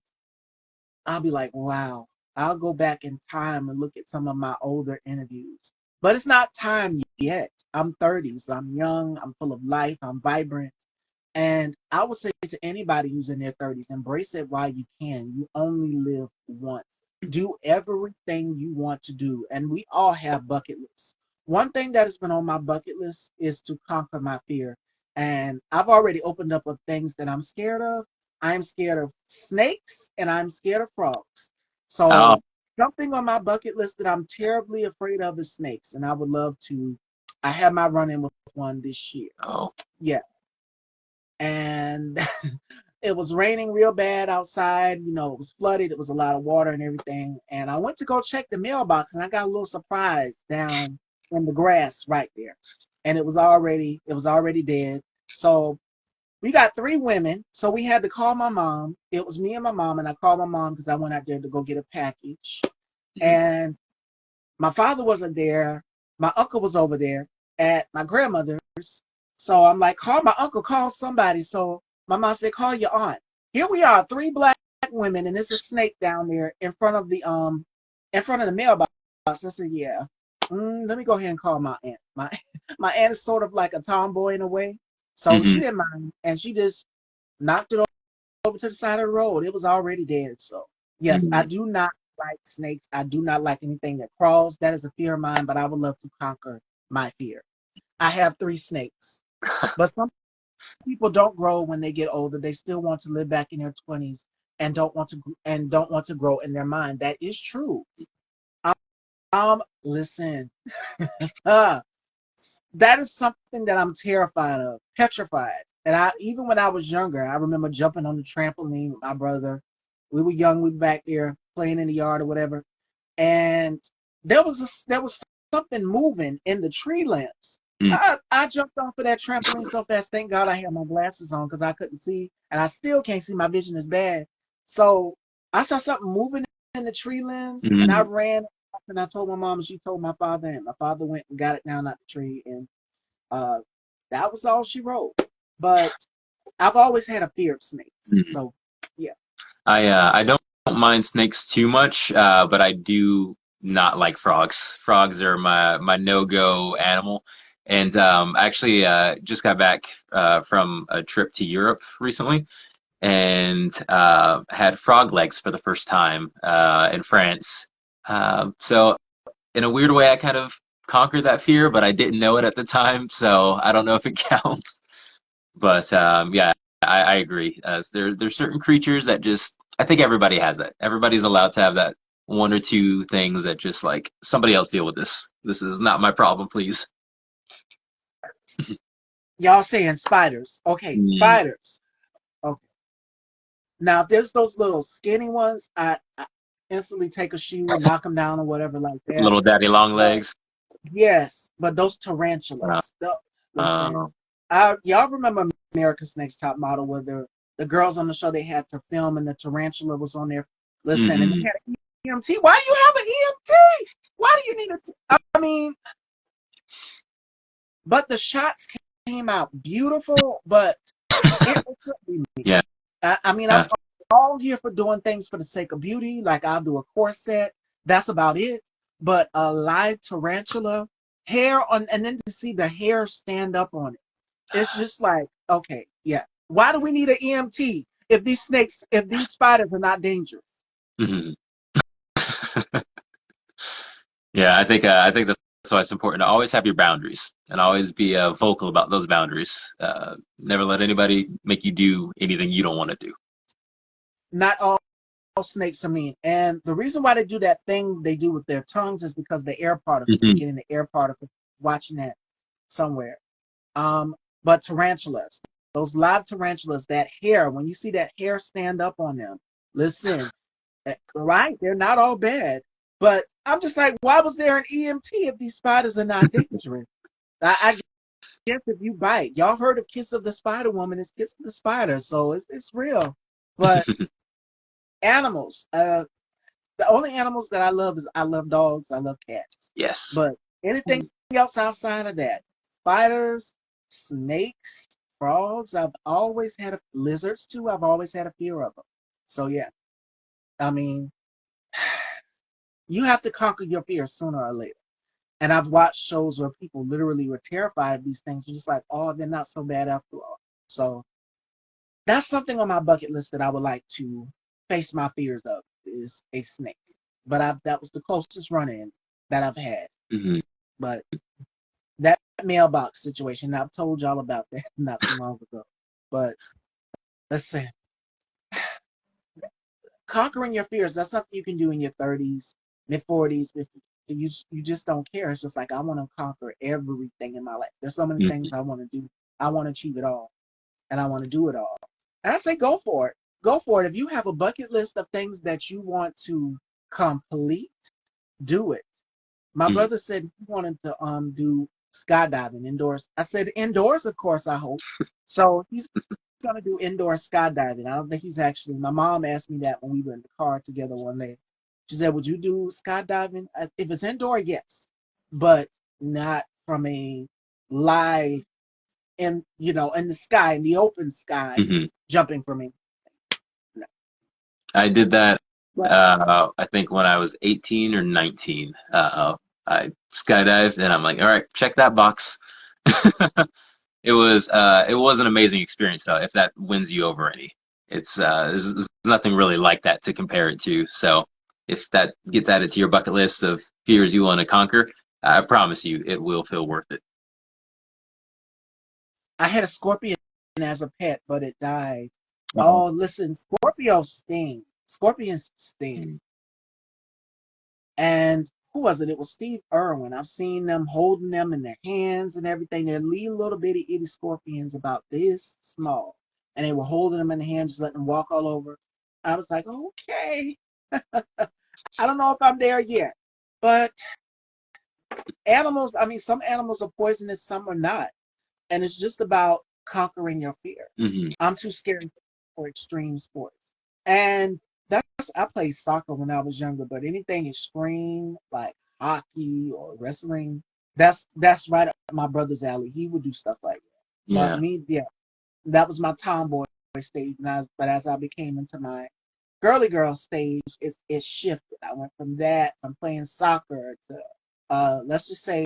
I'll be like, wow, I'll go back in time and look at some of my older interviews. But it's not time yet. I'm 30, so I'm young, I'm full of life, I'm vibrant. And I would say to anybody who's in their 30s, embrace it while you can. You only live once. Do everything you want to do. And we all have bucket lists. One thing that has been on my bucket list is to conquer my fear. And I've already opened up of things that I'm scared of. I'm scared of snakes and I'm scared of frogs.
Oh,
So something on my bucket list that I'm terribly afraid of is snakes. And I would love to. I had my run in with one this year.
oh.
Yeah, and it was raining real bad outside. You know, it was flooded. It was a lot of water and everything. And I went to go check the mailbox, and I got a little surprise down in the grass right there, and it was already dead. So we got three women. So we had to call my mom. It was me and my mom, and I called my mom because I went out there to go get a package.
Mhm.
And my father wasn't there. My uncle was over there at my grandmother's. So I'm like, call my uncle, call somebody. So my mom said, call your aunt. Here we are, three black women, and there's a snake down there in front of the mailbox. I said, yeah. Let me go ahead and call my aunt. My aunt is sort of like a tomboy in a way. So she
Mhm.
didn't mind, and she just knocked it over to the side of the road. It was already dead. So yes, I
Mhm.
do not like snakes. I do not like anything that crawls. That is a fear of mine, but I would love to conquer my fear. I have three snakes, but some people don't grow when they get older. They still want to live back in their 20s and don't want to grow in their mind. That is true. Listen, uh, that is something that I'm terrified of, petrified. And I even when I was younger, I remember jumping on the trampoline with my brother. We were young, we were back there playing in the yard or whatever, and there was something moving in the tree limbs.
Mhm.
I jumped off of that trampoline so fast. Thank God I had my glasses on because I couldn't see, and I still can't see. My vision is bad. So I saw something moving in the tree limbs, and I
Mhm.
ran and I told my mom, and she told my father, and my father went and got it down out the tree, and uh, that was all she wrote. But I've always had a fear of snakes.
Mhm.
So yeah,
I don't mind snakes too much, but I do not like frogs. Frogs are my no-go animal. And actually just got back from a trip to Europe recently and had frog legs for the first time in France. So in a weird way, I kind of conquered that fear, but I didn't know it at the time, so I don't know if it counts. But yeah, I agree. There's certain creatures that just I think everybody has that. Everybody's allowed to have that one or two things that just like somebody else deal with this. This is not my problem, please.
y'all saying spiders. Okay,
Mm,
spiders. Okay. Now, if there's those little skinny ones, I instantly take a shoe, knock them down, or whatever like that.
little daddy long
But
legs.
yes, but those
Uh,
tarantulas.
uh,
Listen, y'all remember America's Next Top Model, where the girls on the show they had to film and the tarantula was on there. Listen, and they
mm-mm,
had an EMT. Why do you have an EMT? Why do you need a? I mean, but the shots came out beautiful, but it couldn't be me.
yeah.
I mean, I'm all here for doing things for the sake of beauty. Like I'll do a corset. That's about it. But a live tarantula, hair on, and then to see the hair stand up on it, it's just like, okay, yeah. Why do we need an EMT if these spiders are not dangerous?
Mhm. Yeah, I think that's why it's important to always have your boundaries and always be vocal about those boundaries. Never let anybody make you do anything you don't want to do.
Not all snakes are mean. And the reason why they do that thing they do with their tongues is because the air particles, they
Hmm.
get in the air particles, watching that somewhere. Um, but tarantulas, those live tarantulas, that hair, when you see that hair stand up on them, listen, right? They're not all bad. But I'm just like, why was there an EMT if these spiders are not dangerous? I guess if you bite, y'all heard of Kiss of the Spider Woman, it's Kiss of the Spider, so it's real. But animals, the only animals that I love is I love dogs, I love cats.
Yes.
But anything else outside of that, spiders, snakes, frogs. I've always had lizards too. I've always had a fear of them. So yeah, I mean, you have to conquer your fears sooner or later. And I've watched shows where people literally were terrified of these things. You're just like, oh, they're not so bad after all. So that's something on my bucket list that I would like to face my fears of is a snake. But that was the closest run-in that I've had.
Hmm.
But that mailbox situation, I've told y'all about that not too long ago. But let's say conquering your fears, that's something you can do in your 30s, mid 40s. If you just don't care. It's just like I want to conquer everything in my life. There's so many things I want to do. I want to achieve it all, and I want to do it all. And I say go for it. Go for it. If you have a bucket list of things that you want to complete, do it. My
Hmm.
brother said he wanted to do skydiving indoors. I said indoors, of course, I hope. So he's gonna do indoor skydiving. I don't think he's actually. My mom asked me that when we were in the car together one day. She said, "Would you do skydiving? If it's indoor, yes, but not from a live in the sky, in the open sky,
Hmm.
jumping from me." No.
I did that,
But
I think when I was 18 or 19. I skydived and I'm like, all right, check that box. It was an amazing experience though, if that wins you over any. There's nothing really like that to compare it to. So if that gets added to your bucket list of fears you want to conquer, I promise you it will feel worth it.
I had a scorpion as a pet, but it died.
Oh.
Oh, listen, Scorpios sting. Scorpions sting.
Mm.
And who was it? It was Steve Irwin. I've seen them holding them in their hands and everything. They're little bitty itty scorpions about this small. And they were holding them in the hands, just letting them walk all over. I was like, okay. I don't know if I'm there yet. But animals, I mean, some animals are poisonous, some are not. And it's just about conquering your fear.
Hmm.
I'm too scared for extreme sports. And I played soccer when I was younger, but anything extreme like hockey or wrestling, that's right up my brother's alley. He would do stuff like that. But
Yeah.
me, yeah, that was my tomboy stage. But as I became into my girly girl stage, it shifted. I went from playing soccer to let's just say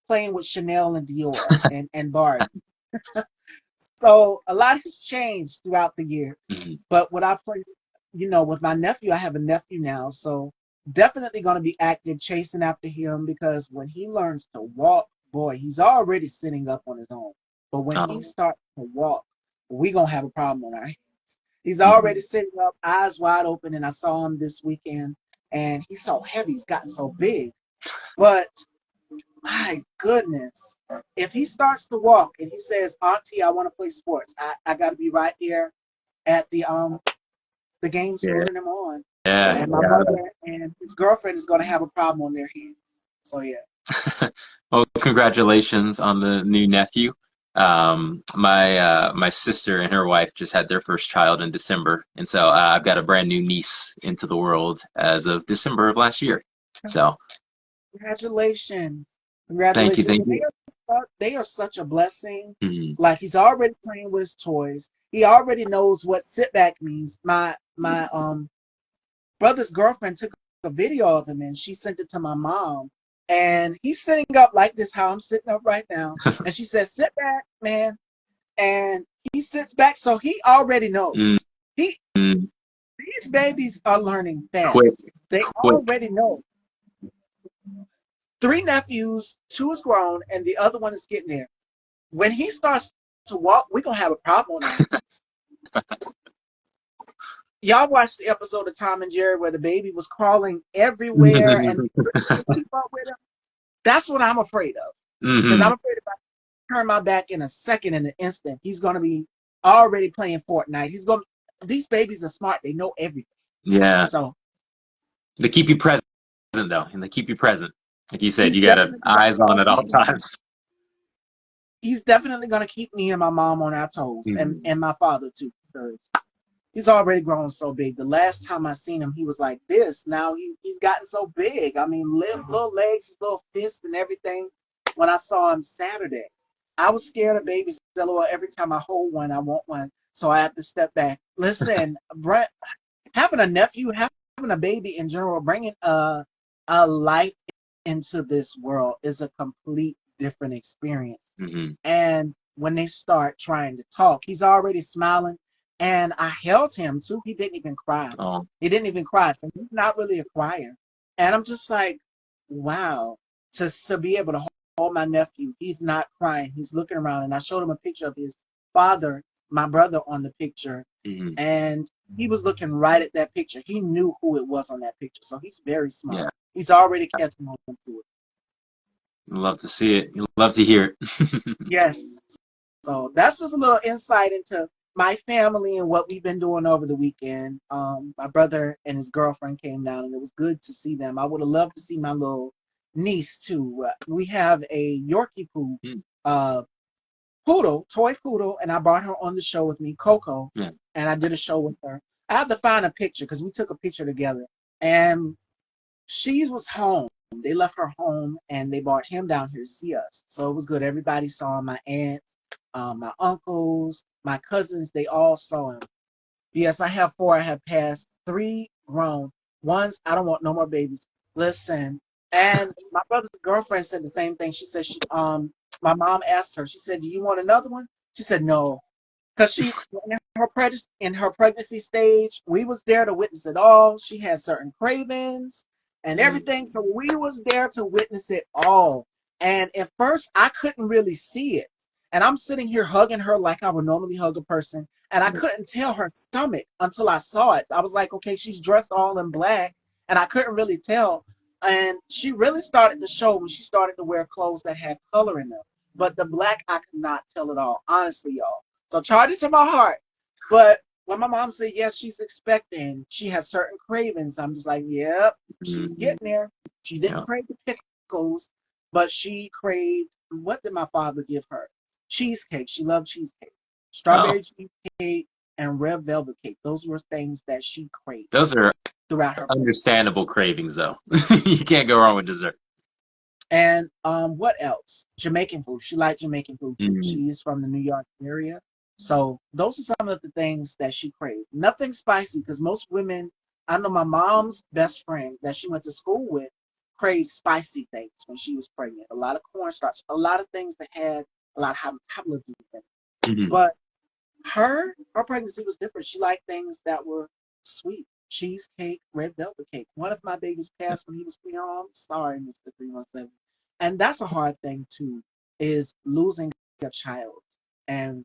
playing with Chanel and Dior and Barbie. So a lot has changed throughout the year.
Hmm.
But what I play, with my nephew, I have a nephew now, so definitely going to be active chasing after him because when he learns to walk, boy, he's already sitting up on his own. But when he
Oh.
starts to walk, we're going to have a problem on our hands. He's already
Hmm.
sitting up, eyes wide open, and I saw him this weekend, and he's so heavy, he's gotten so big. But my goodness. If he starts to walk and he says, Auntie, I want to play sports, I gotta be right here at the games
Yeah.
rooting him on.
Yeah.
And my
Yeah.
brother and his girlfriend is gonna have a problem on their hands. So yeah.
Well, congratulations on the new nephew. My sister and her wife just had their first child in December, and so I've got a brand new niece into the world as of December of last year. So
Congratulations.
thank you,
Congratulations.
thank
And
you.
they are such a blessing.
Mhm.
Like he's already playing with his toys. He already knows what sit back means. My brother's girlfriend took a video of him and she sent it to my mom. And he's sitting up like this, how I'm sitting up right now. And she says, sit back, man. And he sits back, so he already knows. He
Mhm.
These babies are learning
Quick,
fast. They
quick.
already know. Three nephews, two is grown, and the other one is getting there. When he starts to walk, we're gonna have a problem on our hands. Y'all watched the episode of Tom and Jerry where the baby was crawling everywhere and couldn't keep up with him. That's what I'm afraid of. Because
Hmm.
I'm afraid if I turn my back in a second, in an instant, he's going to be already playing Fortnite. These babies are smart. They know everything.
Yeah,
So
they keep you present though, and they keep you present. Like you said,
he's
you got to
definitely
eyes on
going
at
to
all
keep me.
times.
He's definitely going to keep me and my mom on our toes, and
Mhm.
and my father too. Because he's already grown so big. The last time I seen him, he was like this. Now he's gotten so big. I mean, little legs, his little fists, and everything. When I saw him Saturday. I was scared of babies. LOL. Every time I hold one, I want one, so I have to step back. Listen, Brent, having a nephew, having a baby in general, bringing a life into this world is a complete different experience.
Hmm.
And when they start trying to talk, he's already smiling, and I held him too. He didn't even cry.
Oh,
He didn't even cry, so he's not really a crier. And I'm just like, wow, to be able to hold my nephew. He's not crying. He's looking around, and I showed him a picture of his father, my brother, on the picture,
hmm.
and he was looking right at that picture. He knew who it was on that picture, so he's very smart.
Yeah,
He's already catching on to it.
you love to see it. You love to hear it.
Yes. So that's just a little insight into my family and what we've been doing over the weekend. My brother and his girlfriend came down, and it was good to see them. I would have loved to see my little niece too. We have a Yorkie
Mm,
uh, poodle, toy poodle, and I brought her on the show with me, Coco,
yeah.
and I did a show with her. I have to find a picture because we took a picture together, and she was home. They left her home and they brought him down here to see us. So it was good. Everybody saw him. My aunt, my uncles, my cousins, they all saw him. Yes, I have four. I have passed three grown. One's, I don't want no more babies. Listen. And my brother's girlfriend said the same thing. She said my mom asked her, she said, "Do you want another one?" She said, "No." Because she in her pregnancy stage, we was there to witness it all. She had certain cravings and
Mm,
everything, so we was there to witness it all. And at first, I couldn't really see it, and I'm sitting here hugging her like I would normally hug a person, and I
yeah.
couldn't tell her stomach until I saw it. I was like, okay, she's dressed all in black, and I couldn't really tell. And she really started to show when she started to wear clothes that had color in them. But the black, I could not tell at all, honestly, y'all. So charge it to my heart. But when my mom said, yes, she's expecting, she has certain cravings, I'm just like, yep, she's
Mhm.
getting there. She didn't
Yeah.
crave the pickles, but she craved, what did my father give her? Cheesecake. She loved cheesecake.
Oh,
Strawberry cheesecake and red velvet cake. Those were things that she craved
those are
throughout her pregnancy.
understandable cravings, though. You can't go wrong with dessert.
And what else? Jamaican food. She liked Jamaican food too.
Mm,
She is from the New York area. So those are some of the things that she craved. Nothing spicy, because most women, I know my mom's best friend that she went to school with craved spicy things when she was pregnant. A lot of cornstarch, a lot of things that had a lot of high blood in it.
mhm.
But her pregnancy was different. She liked things that were sweet. Cheesecake, red velvet cake. One of my babies passed when he was 3. Oh, I'm sorry, Mr. 317. And that's a hard thing too, is losing a child and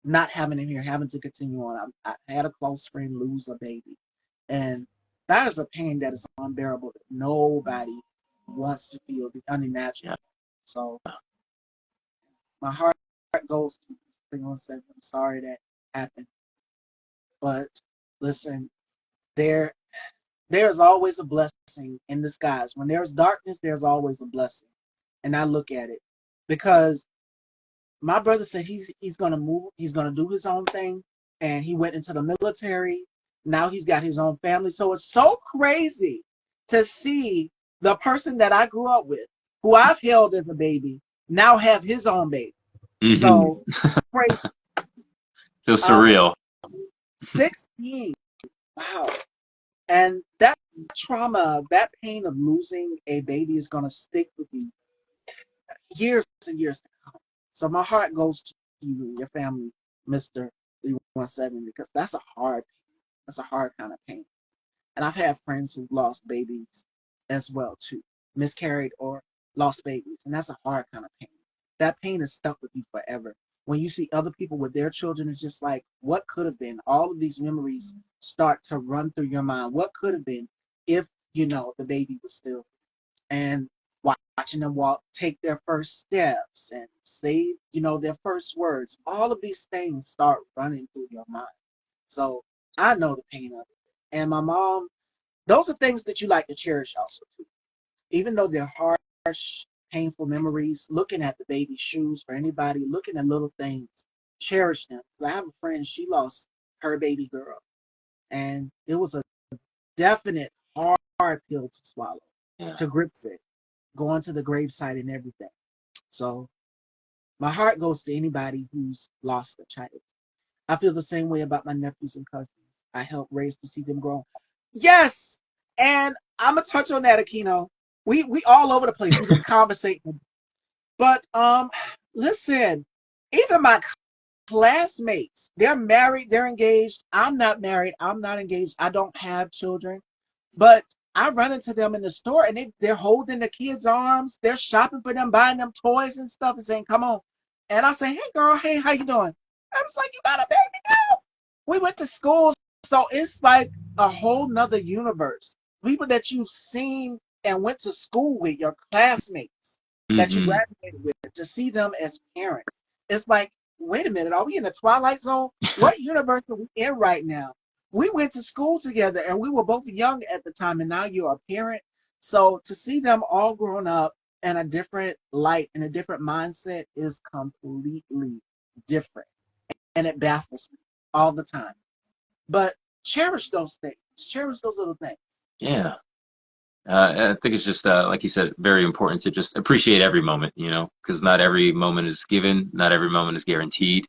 not having him here, having to continue on. I had a close friend lose a baby. And that is a pain that is unbearable that nobody wants to feel, the
Yeah.
unimaginable. So my heart goes to 317. I'm sorry that happened. But listen, there there's always a blessing in disguise. When there's darkness, there's always a blessing. And I look at it because my brother said he's gonna move, he's gonna do his own thing, and he went into the military. Now he's got his own family. So it's so crazy to see the person that I grew up with, who I've held as a baby, now have his own baby.
Hmm.
So crazy.
Feels
Um,
surreal.
16. Wow. And that trauma, that pain of losing a baby is going to stick with you years and years to come. So my heart goes to you and your family, Mr. 317, because that's a hard kind of pain. And I've had friends who've lost babies as well too, miscarried or lost babies, and that's a hard kind of pain. That pain is stuck with you forever. When you see other people with their children, it's just like, what could have been? All of these memories start to run through your mind. What could have been if the baby was still, and watching them walk, take their first steps, and say their first words. All of these things start running through your mind. So I know the pain of it. And my mom, those are things that you like to cherish also too. Even though they're harsh, painful memories, looking at the baby's shoes for anybody, looking at little things, cherish them. I have a friend, she lost her baby girl, and it was a definite hard pill to swallow,
Yeah.
to grips it, going to the gravesite and everything. So My heart goes to anybody who's lost a child. I feel the same way about my nephews and cousins. I help raise to see them grow. Yes, and I'm gonna touch on that, Aquino. We all over the place. We just conversating, but listen, even my classmates, they're married, they're engaged. I'm not married. I'm not engaged. I don't have children. But I run into them in the store and they're holding the kids' arms. They're shopping for them, buying them toys and stuff and saying, come on. And I say, hey, girl, hey, how you doing? I was like, you got a baby now? We went to school. So it's like a whole nother universe. People that you've seen and went to school with, your classmates that you
Hmm.
graduated with, to see them as parents. It's like, wait a minute, are we in the Twilight Zone? What universe are we in right now? We went to school together and we were both young at the time, and now you're a parent. So to see them all grown up in a different light and a different mindset is completely different. And it baffles me all the time. But cherish those things, cherish those little things.
Yeah. I think it's just, like you said, very important to just appreciate every moment, because not every moment is given, not every moment is guaranteed.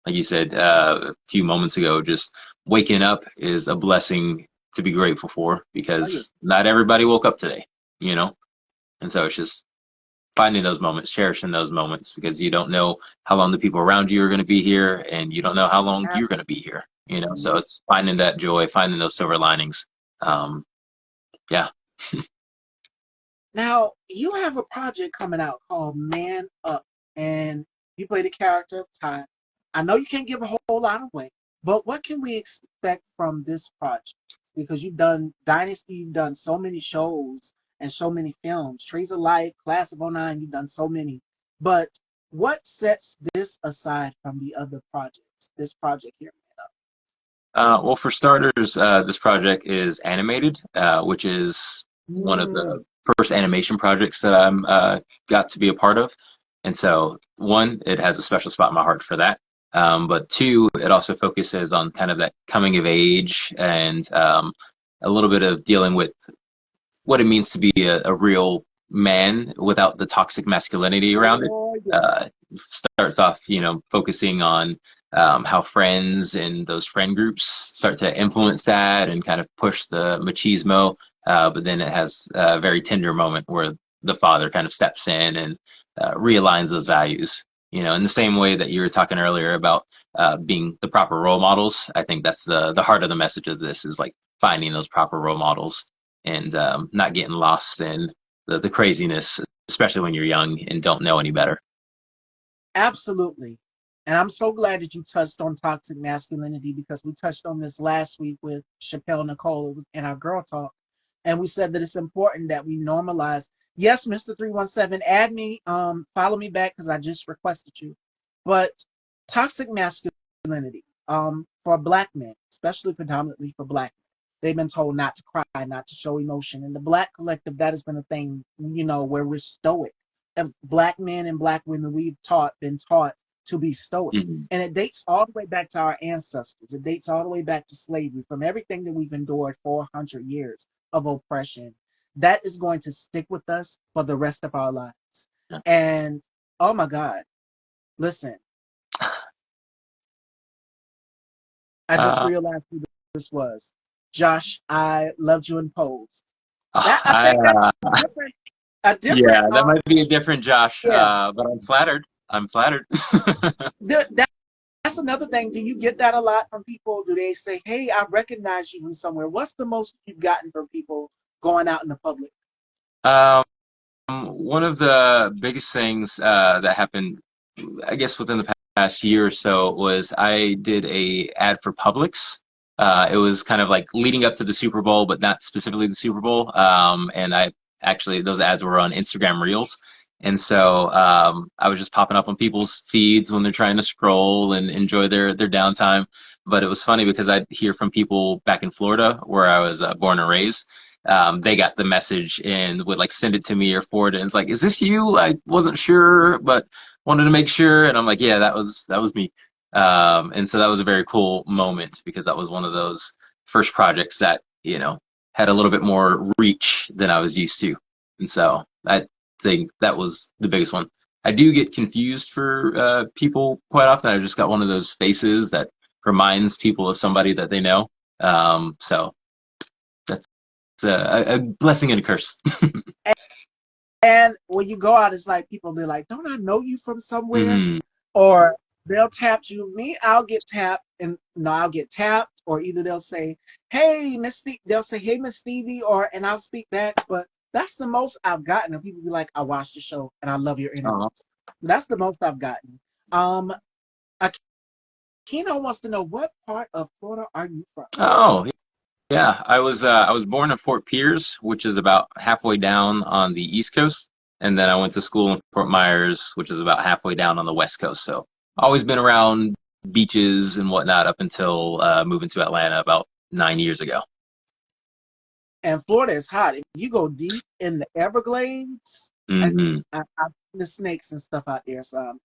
Like you said a few moments ago, just waking up is a blessing to be grateful for
Oh, yeah.
because not everybody woke up today, you know? And so it's just finding those moments, cherishing those moments because you don't know how long the people around you are going to be here and you don't know how long you're going to be here. So
Absolutely.
it's finding that joy, finding those silver linings. Um, yeah.
Now, you have a project coming out called Man Up, and you play the character of Ty. I know you can't give a whole lot away, but what can we expect from this project? Because you've done Dynasty, you've done so many shows and so many films. Trees of Life, Class of '09, you've done so many. But what sets this aside from the other projects, this project here?
Well, for starters, this project is animated, which is one of
Mm,
the first animation projects that I'm got to be a part of. And so, one, it has a special spot in my heart for that. But two, it also focuses on kind of that coming of age and a little bit of dealing with what it means to be a real man without the toxic masculinity around it.
oh, yeah.
Starts off, focusing on how friends and those friend groups start to influence that and kind of push the machismo. But then it has a very tender moment where the father kind of steps in and realigns those values. In the same way that you were talking earlier about being the proper role models. I think that's the heart of the message of this is like finding those proper role models and not getting lost in the craziness, especially when you're young and don't know any better.
Absolutely. And I'm so glad that you touched on toxic masculinity because we touched on this last week with Chappelle Nicole in our Girl Talk. And we said that it's important that we normalize. Yes, Mr. 317, add me, follow me back because I just requested you. But toxic masculinity, for black men, especially predominantly for black men, they've been told not to cry, not to show emotion. In the black collective, that has been a thing, where we're stoic. Of black men and black women, been taught to be stoic.
Mhm.
And it dates all the way back to our ancestors. It dates all the way back to slavery, from everything that we've endured 400 years of oppression. That is going to stick with us for the rest of our lives. And oh my God, listen, I just
Uh,
realized who this was. Josh, I loved you in Pose. That I
I
think that a different, a different,
yeah, that might be a different Josh,
yeah.
but I'm flattered. I'm flattered.
That that's another thing. Do you get that a lot from people? Do they say, "Hey, I recognize you from somewhere"? What's the most you've gotten from people going out in the public?
um, One of the biggest things that happened, I guess, within the past year or so was I did a ad for Publix. It was kind of like leading up to the Super Bowl, but not specifically the Super Bowl. And I actually those ads were on Instagram Reels, and so I was just popping up on people's feeds when they're trying to scroll and enjoy their downtime. But it was funny because I'd hear from people back in Florida, where I was born and raised. They got the message and would like send it to me or forward it. And it's like, is this you? I wasn't sure, but wanted to make sure. And I'm like, yeah, that was me. And so that was a very cool moment because that was one of those first projects that, had a little bit more reach than I was used to. And so I think that was the biggest one. I do get confused for people quite often. I've just got one of those faces that reminds people of somebody that they know. So that's a blessing and a curse.
And when you go out, it's like people be like, "Don't I know you from somewhere?"
Hmm.
Or they'll tap you. Me, I'll get tapped, and no, I'll get tapped, or either they'll say, "Hey, Miss," they'll say, "Hey, Miss Stevie," or and I'll speak back. But that's the most I've gotten. And people be like, "I watched the show and I love your
Oh,
interviews." That's the most I've gotten. Um, Akino wants to know, what part of Florida are you from?
oh, yeah. I was born in Fort Pierce, which is about halfway down on the East Coast, and then I went to school in Fort Myers, which is about halfway down on the West Coast. So always been around beaches and whatnot up until moving to Atlanta about 9 years ago.
And Florida is hot. If you go deep in the Everglades,
Hmm.
I've seen the snakes and stuff out there. So,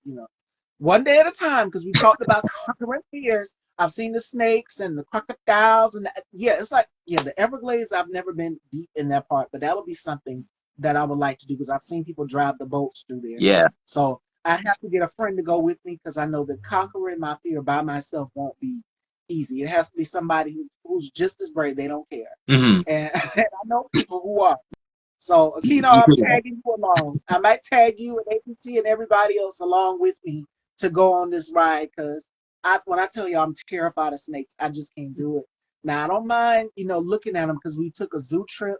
one day at a time, because we talked about conquering fears. I've seen the snakes and the crocodiles, and yeah, it's like, yeah, the Everglades. I've never been deep in that part, but that would be something that I would like to do because I've seen people drive the boats through there.
Yeah.
So I have to get a friend to go with me because I know that conquering my fear by myself won't be easy. It has to be somebody who's just as brave. They don't care,
Hmm.
and, and I know people who are. So, Akino, I'm tagging you along. I might tag you and APC and everybody else along with me to go on this ride because when I tell you I'm terrified of snakes, I just can't do it. Now, I don't mind, looking at them because we took a zoo trip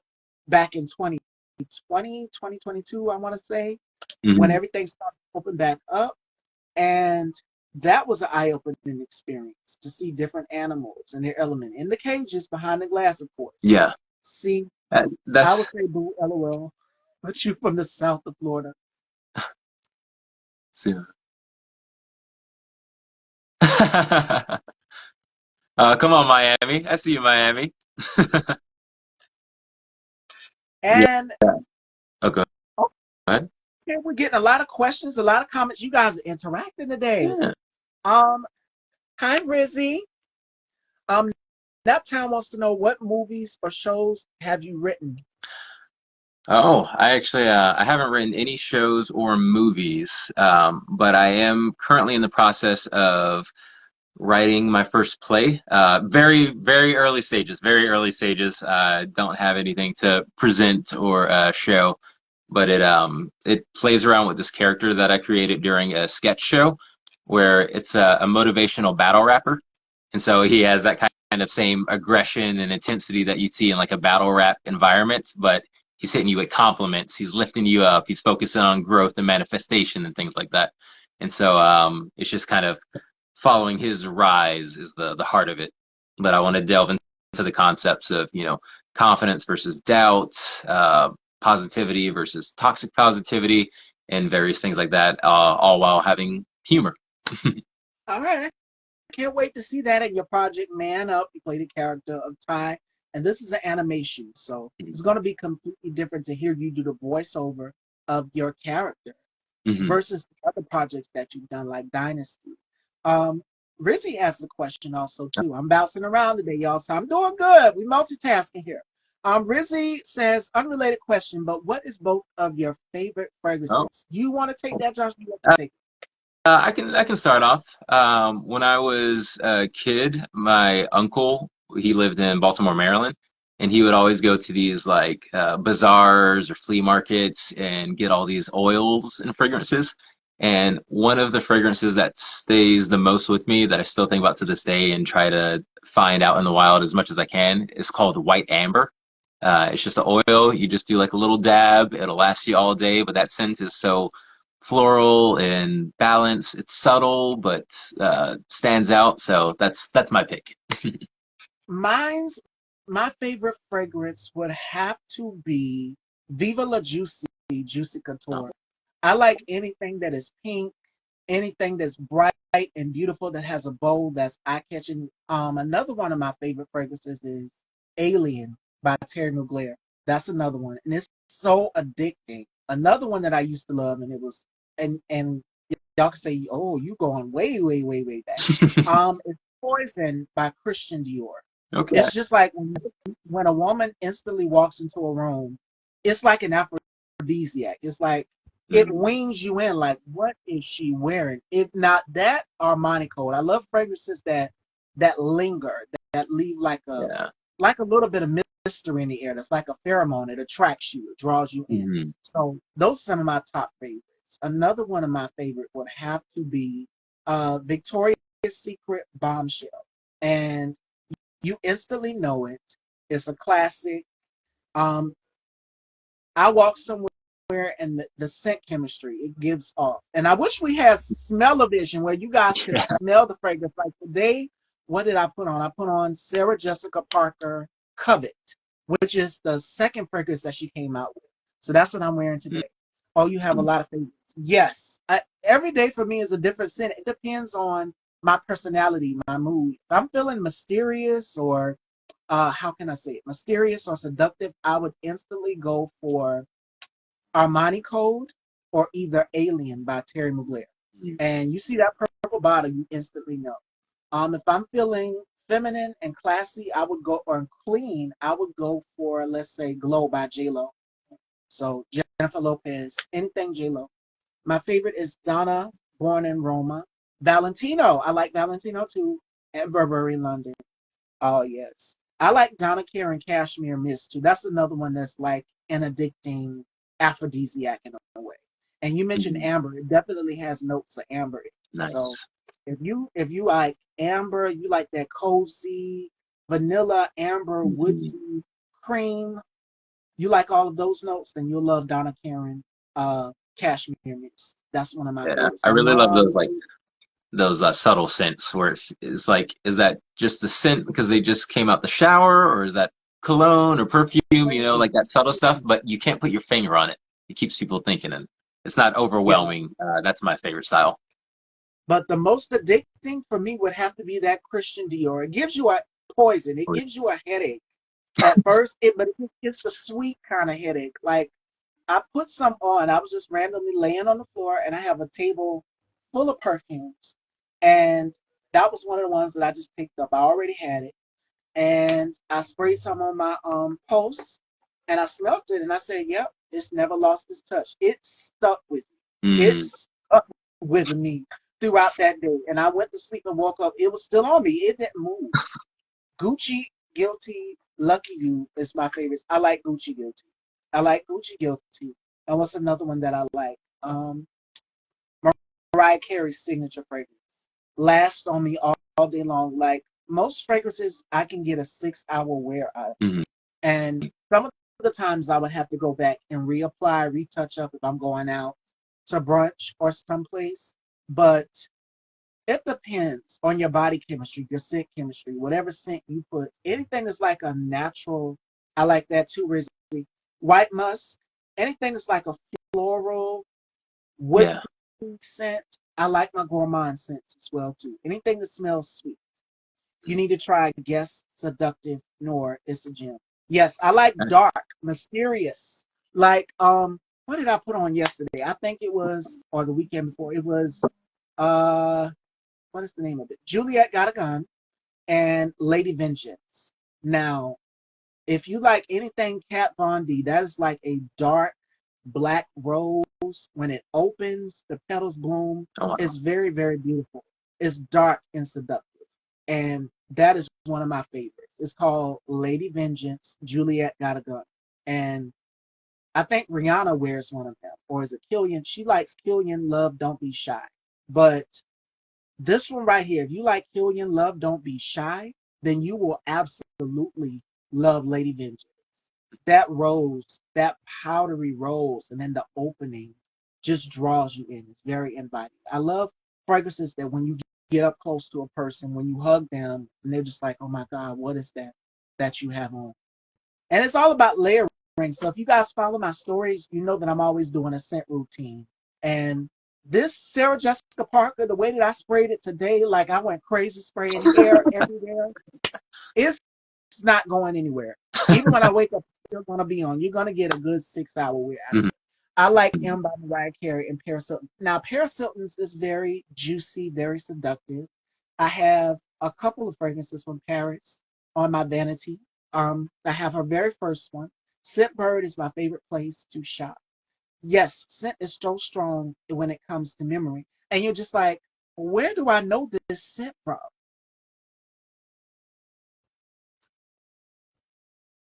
back in 2020, 2022, I want to say, when
Hmm.
everything started to open back up. And that was an eye-opening experience to see different animals and their element in the cages behind the glass, of course.
Yeah.
See, I would
That's.
say boo, LOL, but you from the south of Florida.
Come on, Miami. I see you, Miami. Yeah.
And
Okay.
okay, we're getting a lot of questions, a lot of comments. You guys are interacting today.
Yeah.
Um, Hi Rizzy. Um, Naptown wants to know, what movies or shows have you written?
Oh, I haven't written any shows or movies, but I am currently in the process of writing my first play. Very, very early stages. Very early stages. Don't have anything to present or show, but it plays around with this character that I created during a sketch show, where it's a motivational battle rapper, and so he has that kind of same aggression and intensity that you'd see in like a battle rap environment, but he's hitting you with compliments. He's lifting you up. He's focusing on growth and manifestation and things like that. And so it's just kind of following his rise is the heart of it. But I want to delve into the concepts of confidence versus doubt, positivity versus toxic positivity, and various things like that, all while having humor.
All right, I can't wait to see that in your project Man Up. You play the character of Ty, and this is an animation, so it's going to be completely different to hear you do the voiceover of your character
Hmm.
versus the other projects that you've done, like Dynasty. Um, Rizzy asked a question also too. I'm bouncing around today, y'all, so I'm doing good. We multitasking here. Rizzy says, unrelated question, but what is both of your favorite
Oh.
fragrances? You want to take that, Josh? You want to take
I can start off. When I was a kid, my uncle, he lived in Baltimore, Maryland, and he would always go to these like bazaars or flea markets and get all these oils and fragrances. And one of the fragrances that stays the most with me, that I still think about to this day and try to find out in the wild as much as I can, is called White Amber. It's just an oil. You just do like a little dab. It'll last you all day, but that scent is so floral and balanced. It's subtle, but stands out. So that's my pick.
Mine's my favorite fragrance would have to be Viva La Juicy, Juicy
Oh,
Couture. I like anything that is pink, anything that's bright and beautiful that has a bow that's eye catching. Another one of my favorite fragrances is Alien by Terry Mugler. That's another one, and it's so addicting. Another one that I used to love, and it was and y'all can say, oh, you going way, way, way, way back. It's Poison by Christian Dior.
okay.
It's just like when a woman instantly walks into a room, it's like an aphrodisiac. It's like it
Mm.
wings you in like, what is she wearing? If not that Armani code, I love fragrances that linger, that leave
Yeah.
like a little bit of mystery in the air. That's like a pheromone. It attracts you, it draws you in.
Mm.
So those are some of my top favorites. Another one of my favorite would have to be Victoria's Secret Bombshell, and you instantly know it. It's a classic. Um, I walk somewhere and the scent chemistry it gives off. And I wish we had smell-o-vision where you guys could
Yeah.
smell the fragrance. Like today, what did I put on? I put on Sarah Jessica Parker Covet, which is the second fragrance that she came out with. So that's what I'm wearing today. Oh, you have a lot of favorites. Yes. Every day for me is a different scent. It depends on my personality, my mood. If I'm feeling mysterious or how can I say it? Mysterious or seductive, I would instantly go for Armani Code or either Alien by Terry Mugler.
Mm.
And you see that purple bottle, you instantly know. If I'm feeling feminine and classy, I would go, or clean, I would go for, let's say, Glow by J-Lo. So Jennifer Lopez, anything J-Lo. My favorite is Donna, Born in Roma. Valentino, I like Valentino too, and Burberry London. Oh yes. I like Donna Karen Cashmere Mist too. That's another one that's like an addicting aphrodisiac in a way. And you mentioned
Mm.
amber. It definitely has notes of amber in it. So
Nice.
if you like amber, you like that cozy, vanilla, amber,
Mhm.
woodsy, cream, you like all of those notes, then you'll love Donna Karen Cashmere Mist. That's one of my
Yeah.
favorites.
I
My
really love
mom,
those like those subtle scents where it's like, is that just the scent because they just came out the shower, or is that cologne or perfume? Like that subtle stuff, but you can't put your finger on it. It keeps people thinking, and it's not
yeah.
overwhelming. That's my favorite style.
But the most addicting for me would have to be that Christian Dior. It gives you a poison. It gives you a headache at first, but it's the sweet kind of headache. Like I put some on. I was just randomly laying on the floor, and I have a table full of perfumes, and that was one of the ones that I just picked up. I already had it, and I sprayed some on my post, and I smelled it, and I said, "Yep, it's never lost its touch. It stuck with me. It
Mm,
stuck with me throughout that day." And I went to sleep and woke up. It was still on me. It didn't move. Gucci Guilty, Lucky You is my favorites. I like Gucci Guilty. I like Gucci Guilty. And what's another one that I like? Mariah Carey's signature fragrance. Last on me all day long. Like most fragrances, I can get a 6 hour wear out of.
mm,
And some of the times I would have to go back and reapply, retouch up if I'm going out to brunch or someplace. But it depends on your body chemistry, your scent chemistry, whatever scent you put. Anything that's like a natural, I like that too, Rizzy. White musk, anything that's like a floral, wood
yeah.
scent. I like my gourmand scents as well too. Anything that smells sweet. You need to try Guess Seductive Noir. It's a gem. Yes, I like dark, mysterious. Like what did I put on yesterday? I think it was or the weekend before. It was uh what is the name of it? Juliet Got a Gun and Lady Vengeance. Now, if you like anything Kat Von D, that is like a dark black rose. When it opens, the petals bloom.
Oh, wow.
It's very, very beautiful. It's dark and seductive. And that is one of my favorites. It's called Lady Vengeance, Juliet Got a Gun. And I think Rihanna wears one of them. Or is it Killian? She likes Killian Love, Don't Be Shy. But this one right here, if you like Killian Love, Don't Be Shy, then you will absolutely love Lady Vengeance. That rose, that powdery rose, and then the opening just draws you in. It's very inviting. I love fragrances that when you get up close to a person, when you hug them, and they're just like, oh my God, what is that you have on? And it's all about layering. So if you guys follow my stories, you know that I'm always doing a scent routine. And this Sarah Jessica Parker, the way that I sprayed it today, like I went crazy spraying hair everywhere, it's not going anywhere. Even when I wake up, it's still gonna be on. You're gonna get a good 6 hour wear out of
Mhm.
it. I like M by Mariah Carey and Paris Hilton. Now Paris Hilton's is very juicy, very seductive. I have a couple of fragrances from Paris on my vanity. I have her very first one. Scentbird is my favorite place to shop. Yes, scent is so strong when it comes to memory. And you're just like, where do I know this scent from?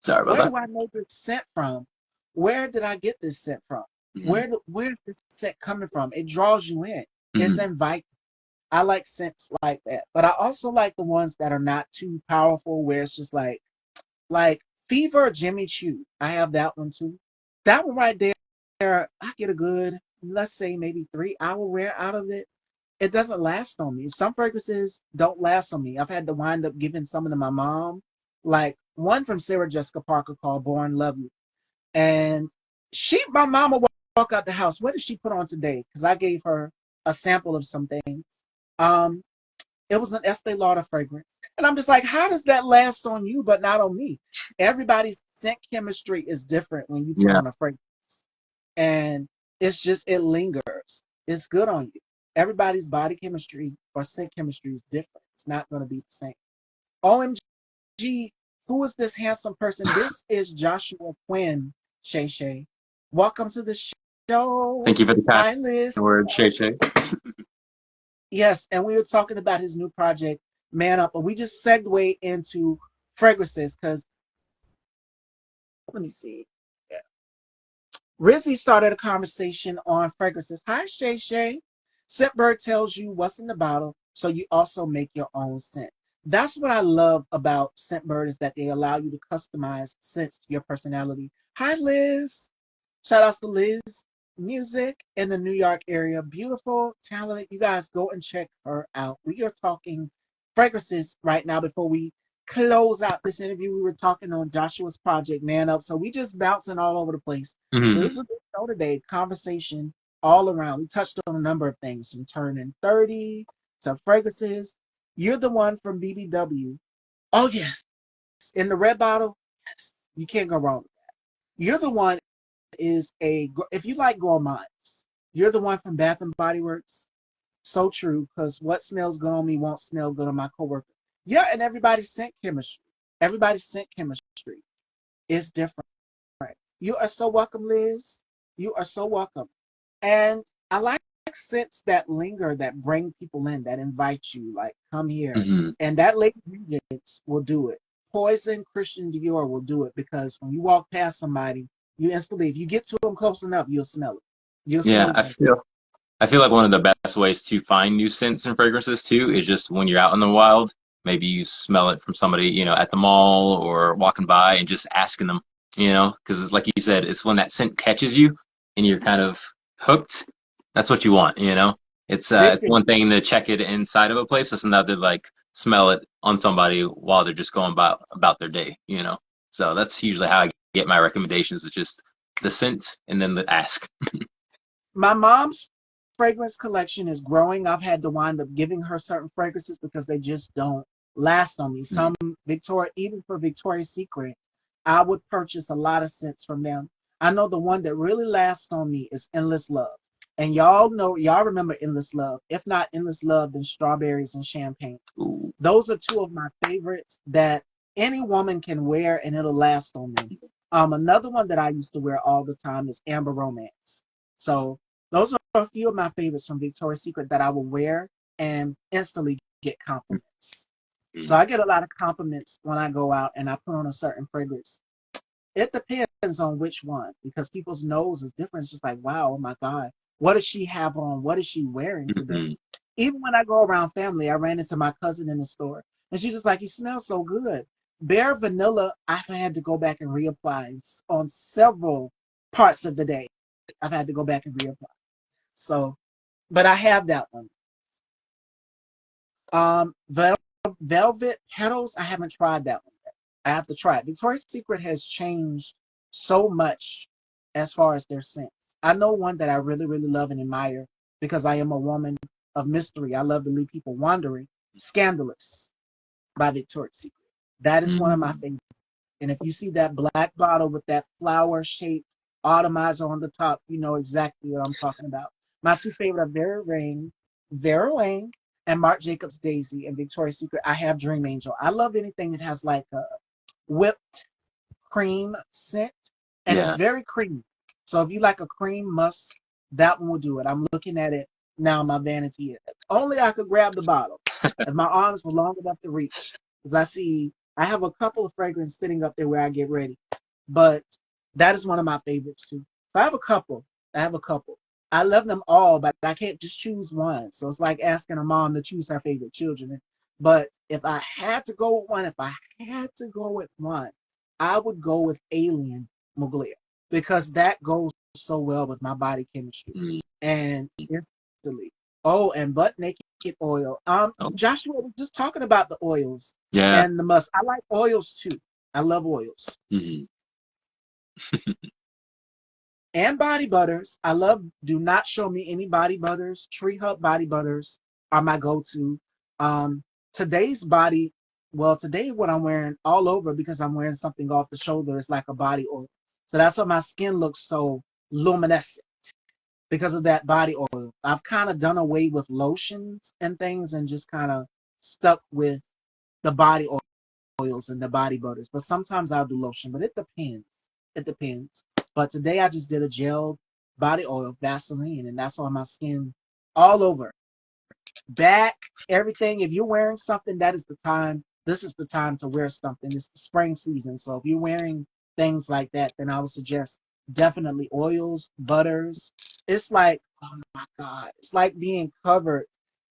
Sorry about
Where
that.
do I know this scent from? Where did I get this scent from?
Hmm.
Where's this scent coming from? It draws you in. It's
Hmm.
inviting. I like scents like that. But I also like the ones that are not too powerful where it's just like Fever Jimmy Choo. I have that one too. That one right there, I get a good, let's say maybe 3 hour wear out of it. It doesn't last on me. Some fragrances don't last on me. I've had to wind up giving some to my mom, like one from Sarah Jessica Parker called Born Love You. And my mama walk out the house. What did she put on today? Because I gave her a sample of some things. Um, it was an Estee Lauder fragrance. And I'm just like, how does that last on you, but not on me? Everybody's scent chemistry is different when you put
Yeah.
on a fragrance. And it's just, it lingers. It's good on you. Everybody's body chemistry or scent chemistry is different. It's not going to be the same. OMG, who is this handsome person? This is Joshua Quinn, Shay Shay. Welcome to the show.
Thank you for the kind
Hi, Liz.
word, Shay Shay.
Yes, and we were talking about his new project, Man Up, but we just segue into fragrances because let me see. Yeah. Rizzy started a conversation on fragrances. Hi, Shay Shay. Scentbird tells you what's in the bottle, so you also make your own scent. That's what I love about Scentbird is that they allow you to customize scents to your personality. Hi, Liz. Shout outs to Liz Music in the New York area. Beautiful, talented. You guys go and check her out. We are talking fragrances right now before we close out this interview. We were talking on Joshua's project, Man Up. So we just bouncing all over the place. So this
Hmm.
is a good show today. Conversation all around. We touched on a number of things from turning 30 to fragrances. You're the one from BBW. Oh, yes. In the red bottle, yes. You can't go wrong. You're the one is if you like gourmands, you're the one from Bath and Body Works. So true, because what smells good on me won't smell good on my coworker. Yeah, and everybody's scent chemistry. Everybody's scent chemistry is different. You are so welcome, Liz. You are so welcome. And I like scents that linger, that bring people in, that invite you, like come here.
Hmm.
And that Lady Regents will do it. Poison Christian Dior will do it because when you walk past somebody, you instantly, if you get to them close enough, you'll smell it. You'll
Yeah,
smell
I
that.
feel I feel like one of the best ways to find new scents and fragrances too is just when you're out in the wild. Maybe you smell it from somebody, at the mall or walking by and just asking them, because like you said, it's when that scent catches you and you're kind of hooked. That's what you want. It's
Addicted.
one thing to check it inside of a place, it's another to like smell it on somebody while they're just going about their day. So that's usually how I get my recommendations. It's just the scent and then the ask.
My mom's fragrance collection is growing. I've had to wind up giving her certain fragrances because they just don't last on me. Some even for Victoria's Secret, I would purchase a lot of scents from them. I know the one that really lasts on me is Endless Love. And y'all remember Endless Love. If not Endless Love, then Strawberries and Champagne.
Ooh.
Those are two of my favorites that any woman can wear and it'll last on them. Another one that I used to wear all the time is Amber Romance. So those are a few of my favorites from Victoria's Secret that I will wear and instantly get compliments. So I get a lot of compliments when I go out and I put on a certain fragrance. It depends on which one because people's nose is different. It's just like, wow, oh my God, what does she have on? What is she wearing today?
Mhm.
Even when I go around family, I ran into my cousin in the store and she's just like, you smell so good. Bare Vanilla, I've had to go back and reapply on several parts of the day. I've had to go back and reapply. So, but I have that one. Velvet Petals, I haven't tried that one yet. I have to try it. Victoria's Secret has changed so much as far as their scents. I know one that I really, really love and admire because I am a woman of mystery. I love to leave people wandering. Scandalous by Victoria's Secret. That is one of my
Mm.
favorites. And if you see that black bottle with that flower shaped atomizer on the top, you know exactly what I'm talking about. My two favorite are Vera Wang, and Marc Jacobs Daisy and Victoria's Secret. I have Dream Angel. I love anything that has like a whipped cream scent, and it's
Yeah.
very creamy. So if you like a cream musk, that one will do it. I'm looking at it now in my vanity. If only I could grab the bottle. If my arms were long enough to reach. Because I have a couple of fragrances sitting up there where I get ready. But that is one of my favorites too. So I have a couple. I have a couple. I love them all, but I can't just choose one. So it's like asking a mom to choose her favorite children. But if I had to go with one, I would go with Alien Mugler because that goes so well with my body chemistry.
Mm.
And instantly. Oh, and butt naked oil.
Oh,
Joshua was just talking about the oils
yeah.
and the musk. I like oils too. I love oils.
Hmm.
And body butters. I love, do not show me any body butters. Tree Hut body butters are my go-to. Um, today's body, well, today what I'm wearing all over because I'm wearing something off the shoulder is like a body oil. So that's why my skin looks so luminescent because of that body oil. I've kind of done away with lotions and things and just kind of stuck with the body oils and the body butters. But sometimes I'll do lotion, but it depends. It depends. But today I just did a gel body oil, Vaseline, and that's on my skin all over. Back, everything. If you're wearing something, that is the time. This is the time to wear something. It's the spring season. So if you're wearing things like that, then I would suggest definitely oils, butters. It's like, oh my God, it's like being covered.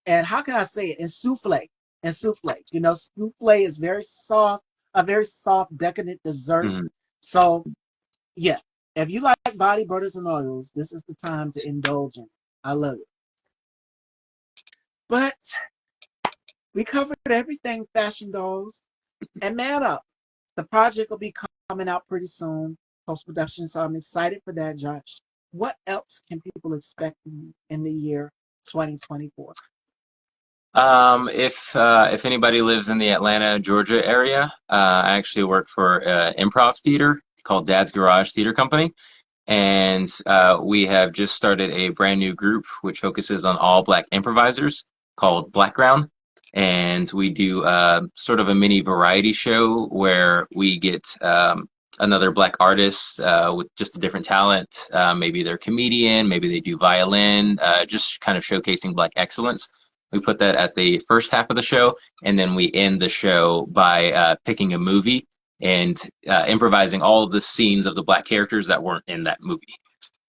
And how can I say it? In souffle. In souffle. You know, souffle is very soft, a very soft, decadent dessert.
Hmm.
So yeah, if you like body butters and oils, this is the time to indulge in. I love it. But we covered everything, Fashion Dolls. And man up, the project will be coming out pretty soon, post production. So I'm excited for that, Josh. What else can people expect in the year 2024?
If anybody lives in the Atlanta, Georgia area, I actually work for improv theater called Dad's Garage Theater Company. And we have just started a brand new group which focuses on all black improvisers called Blackground. And we do sort of a mini variety show where we get another black artist with just a different talent. Maybe they're a comedian, maybe they do violin, just kind of showcasing black excellence. We put that at the first half of the show, and then we end the show by picking a movie and improvising all of the scenes of the black characters that weren't in that movie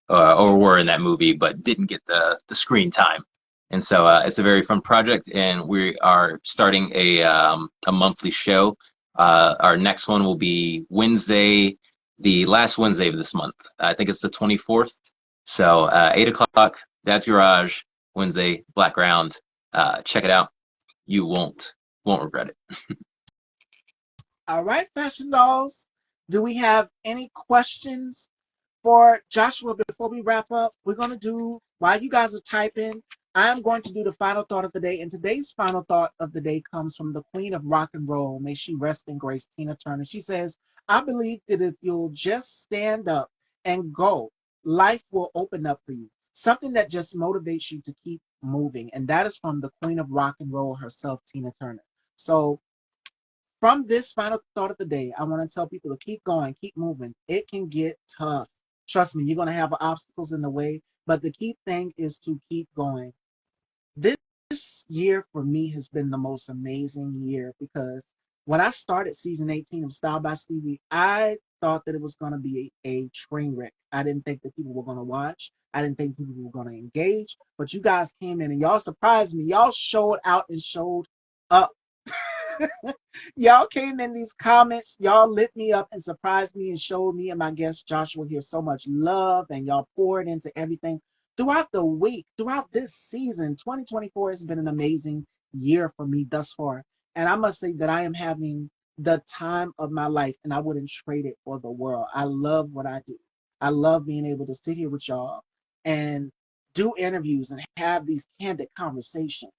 or were in that movie but didn't get the screen time. And so it's a very fun project, and we are starting a monthly show. Our next one will be Wednesday, the last Wednesday of this month. I think it's the 24th. So 8 o'clock, Dad's Garage, Wednesday, Black Ground. Check it out. You won't regret it.
All right, Fashion Dolls. Do we have any questions for Joshua before we wrap up? We're going to do, while you guys are typing, I'm going to do the final thought of the day. And today's final thought of the day comes from the queen of rock and roll. May she rest in grace, Tina Turner. She says, I believe that if you'll just stand up and go, life will open up for you. Something that just motivates you to keep moving. And that is from the queen of rock and roll herself, Tina Turner. So from this final thought of the day, I want to tell people to keep going, keep moving. It can get tough. Trust me, you're going to have obstacles in the way, but the key thing is to keep going. This year for me has been the most amazing year because when I started season 18 of Style by Stevie, I thought that it was going to be a train wreck. I didn't think that people were going to watch. I didn't think people were going to engage. But you guys came in and y'all surprised me. Y'all showed out and showed up. Y'all came in these comments, y'all lit me up and surprised me and showed me and my guest Joshua here so much love, and y'all poured into everything throughout the week, throughout this season. 2024 has been an amazing year for me thus far. And I must say that I am having the time of my life, and I wouldn't trade it for the world. I love what I do. I love being able to sit here with y'all and do interviews and have these candid conversations.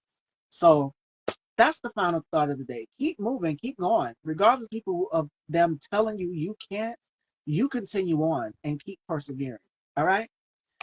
So that's the final thought of the day. Keep moving, keep going. Regardless of people of them telling you you can't, you continue on and keep persevering. All right.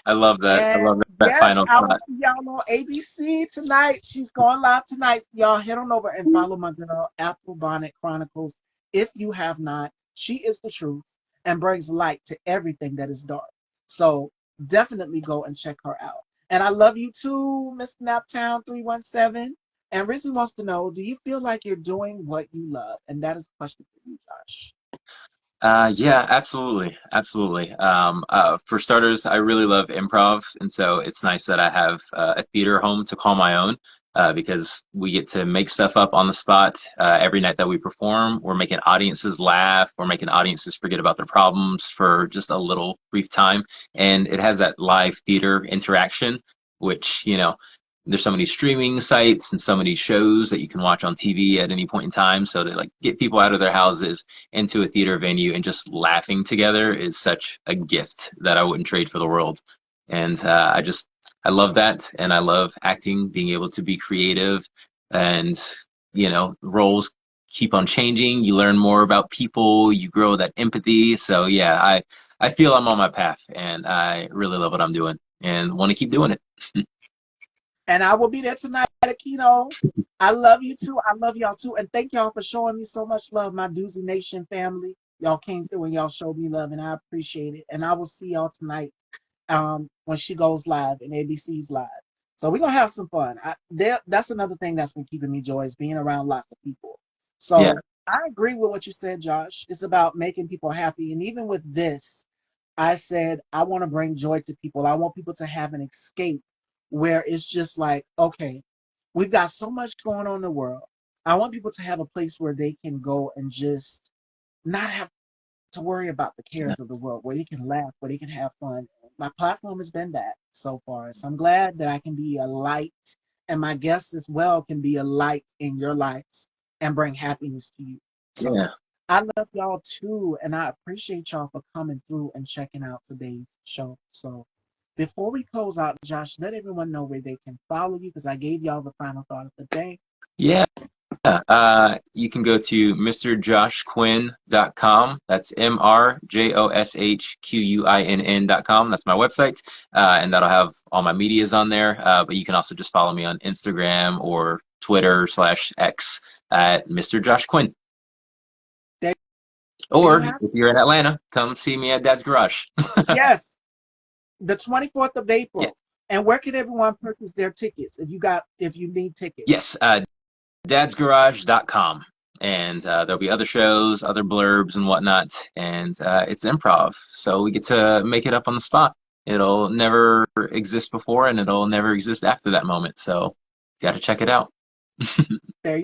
I love that. I love
And
that
yes,
final
I will
thought.
see y'all on ABC tonight. She's going live tonight. Y'all head on over and follow my girl, Apple Bonnet Chronicles. If you have not, she is the truth and brings light to everything that is dark. So definitely go and check her out. And I love you too, Mr. Naptown 317. And Rizzy wants to know, do you feel like you're doing what you love? And that is a question for you, Josh.
Yeah, absolutely, absolutely. For starters, I really love improv, and so it's nice that I have a theater home to call my own, because we get to make stuff up on the spot every night that we perform. We're making audiences laugh, we're making audiences forget about their problems for just a little brief time, and it has that live theater interaction, which, there's so many streaming sites and so many shows that you can watch on TV at any point in time. So to like get people out of their houses into a theater venue and just laughing together is such a gift that I wouldn't trade for the world. And I love that. And I love acting, being able to be creative, and, roles keep on changing. You learn more about people, you grow that empathy. So yeah, I feel I'm on my path, and I really love what I'm doing and want to keep doing it.
And I will be there tonight at Kino. I love you too. I love y'all too. And thank y'all for showing me so much love, my Doozy Nation family. Y'all came through and y'all showed me love, and I appreciate it. And I will see y'all tonight when she goes live and ABC's live. So we're gonna have some fun. That's another thing that's been keeping me joy is being around lots of people.
Yeah.
So I agree with what you said, Josh. It's about making people happy. And even with this, I said I want to bring joy to people. I want people to have an escape where it's just like, okay, we've got so much going on in the world. I want people to have a place where they can go and just not have to worry about the cares of the world, where they can laugh, where they can have fun. My platform has been that so far. So I'm glad that I can be a light, and my guests as well can be a light in your lives and bring happiness to you. So
Yeah.
I love y'all too, and I appreciate y'all for coming through and checking out today's show. So before we close out, Josh, let everyone know where they can follow you because I gave y'all the final thought of the day.
Yeah. You can go to mrjoshquinn.com. That's MrJoshQuinn.com. That's my website. And that'll have all my medias on there. But you can also just follow me on Instagram or Twitter/X at Mr. Josh Quinn.
There you
Or
have it.
if you're in Atlanta, come see me at Dad's Garage.
Yes, the 24th of
Yes.
April. And where can everyone purchase their tickets if you need tickets?
Yes. Dadsgarage.com. And there'll be other shows, other blurbs and whatnot. And it's improv. So we get to make it up on the spot. It'll never exist before, and it'll never exist after that moment. So got to check it out.
There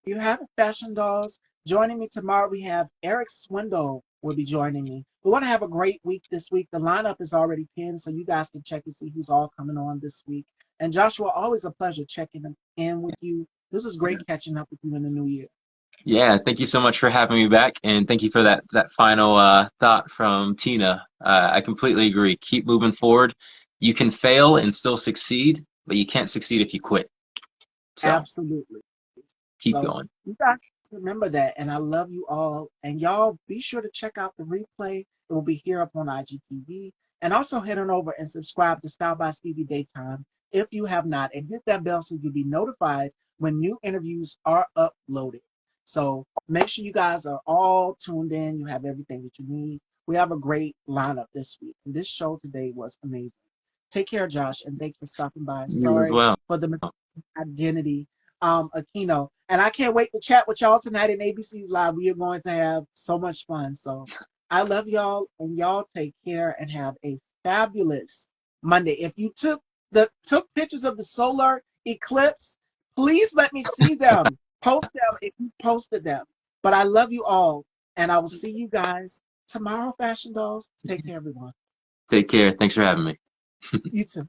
you have it, Fashion Dolls. Joining me tomorrow, we have Eric Swindle will be joining me. We want to have a great week this week. The lineup is already pinned, so you guys can check and see who's all coming on this week. And Joshua, always a pleasure checking in with you. This was great catching up with you in the new year.
Yeah, thank you so much for having me back, and thank you for that final thought from Tina. I completely agree. Keep moving forward. You can fail and still succeed, but you can't succeed if you quit. So
Absolutely.
keep
So
going.
you guys remember that, and I love you all. And y'all be sure to check out the replay. It will be here up on IGTV. And also head on over and subscribe to Style by Stevie Daytime if you have not, and hit that bell so you'll be notified when new interviews are uploaded. So make sure you guys are all tuned in. You have everything that you need. We have a great lineup this week, and this show today was amazing. Take care, Josh, and thanks for stopping by.
You as
Sorry
well.
for the identity, Aquino. And I can't wait to chat with y'all tonight in ABC's Live. We are going to have so much fun. So I love y'all, and y'all take care and have a fabulous Monday. If you took pictures of the solar eclipse, please let me see them. Post them if you posted them. But I love you all, and I will see you guys tomorrow, Fashion Dolls. Take care, everyone.
Take care. Thanks for having me.
You too.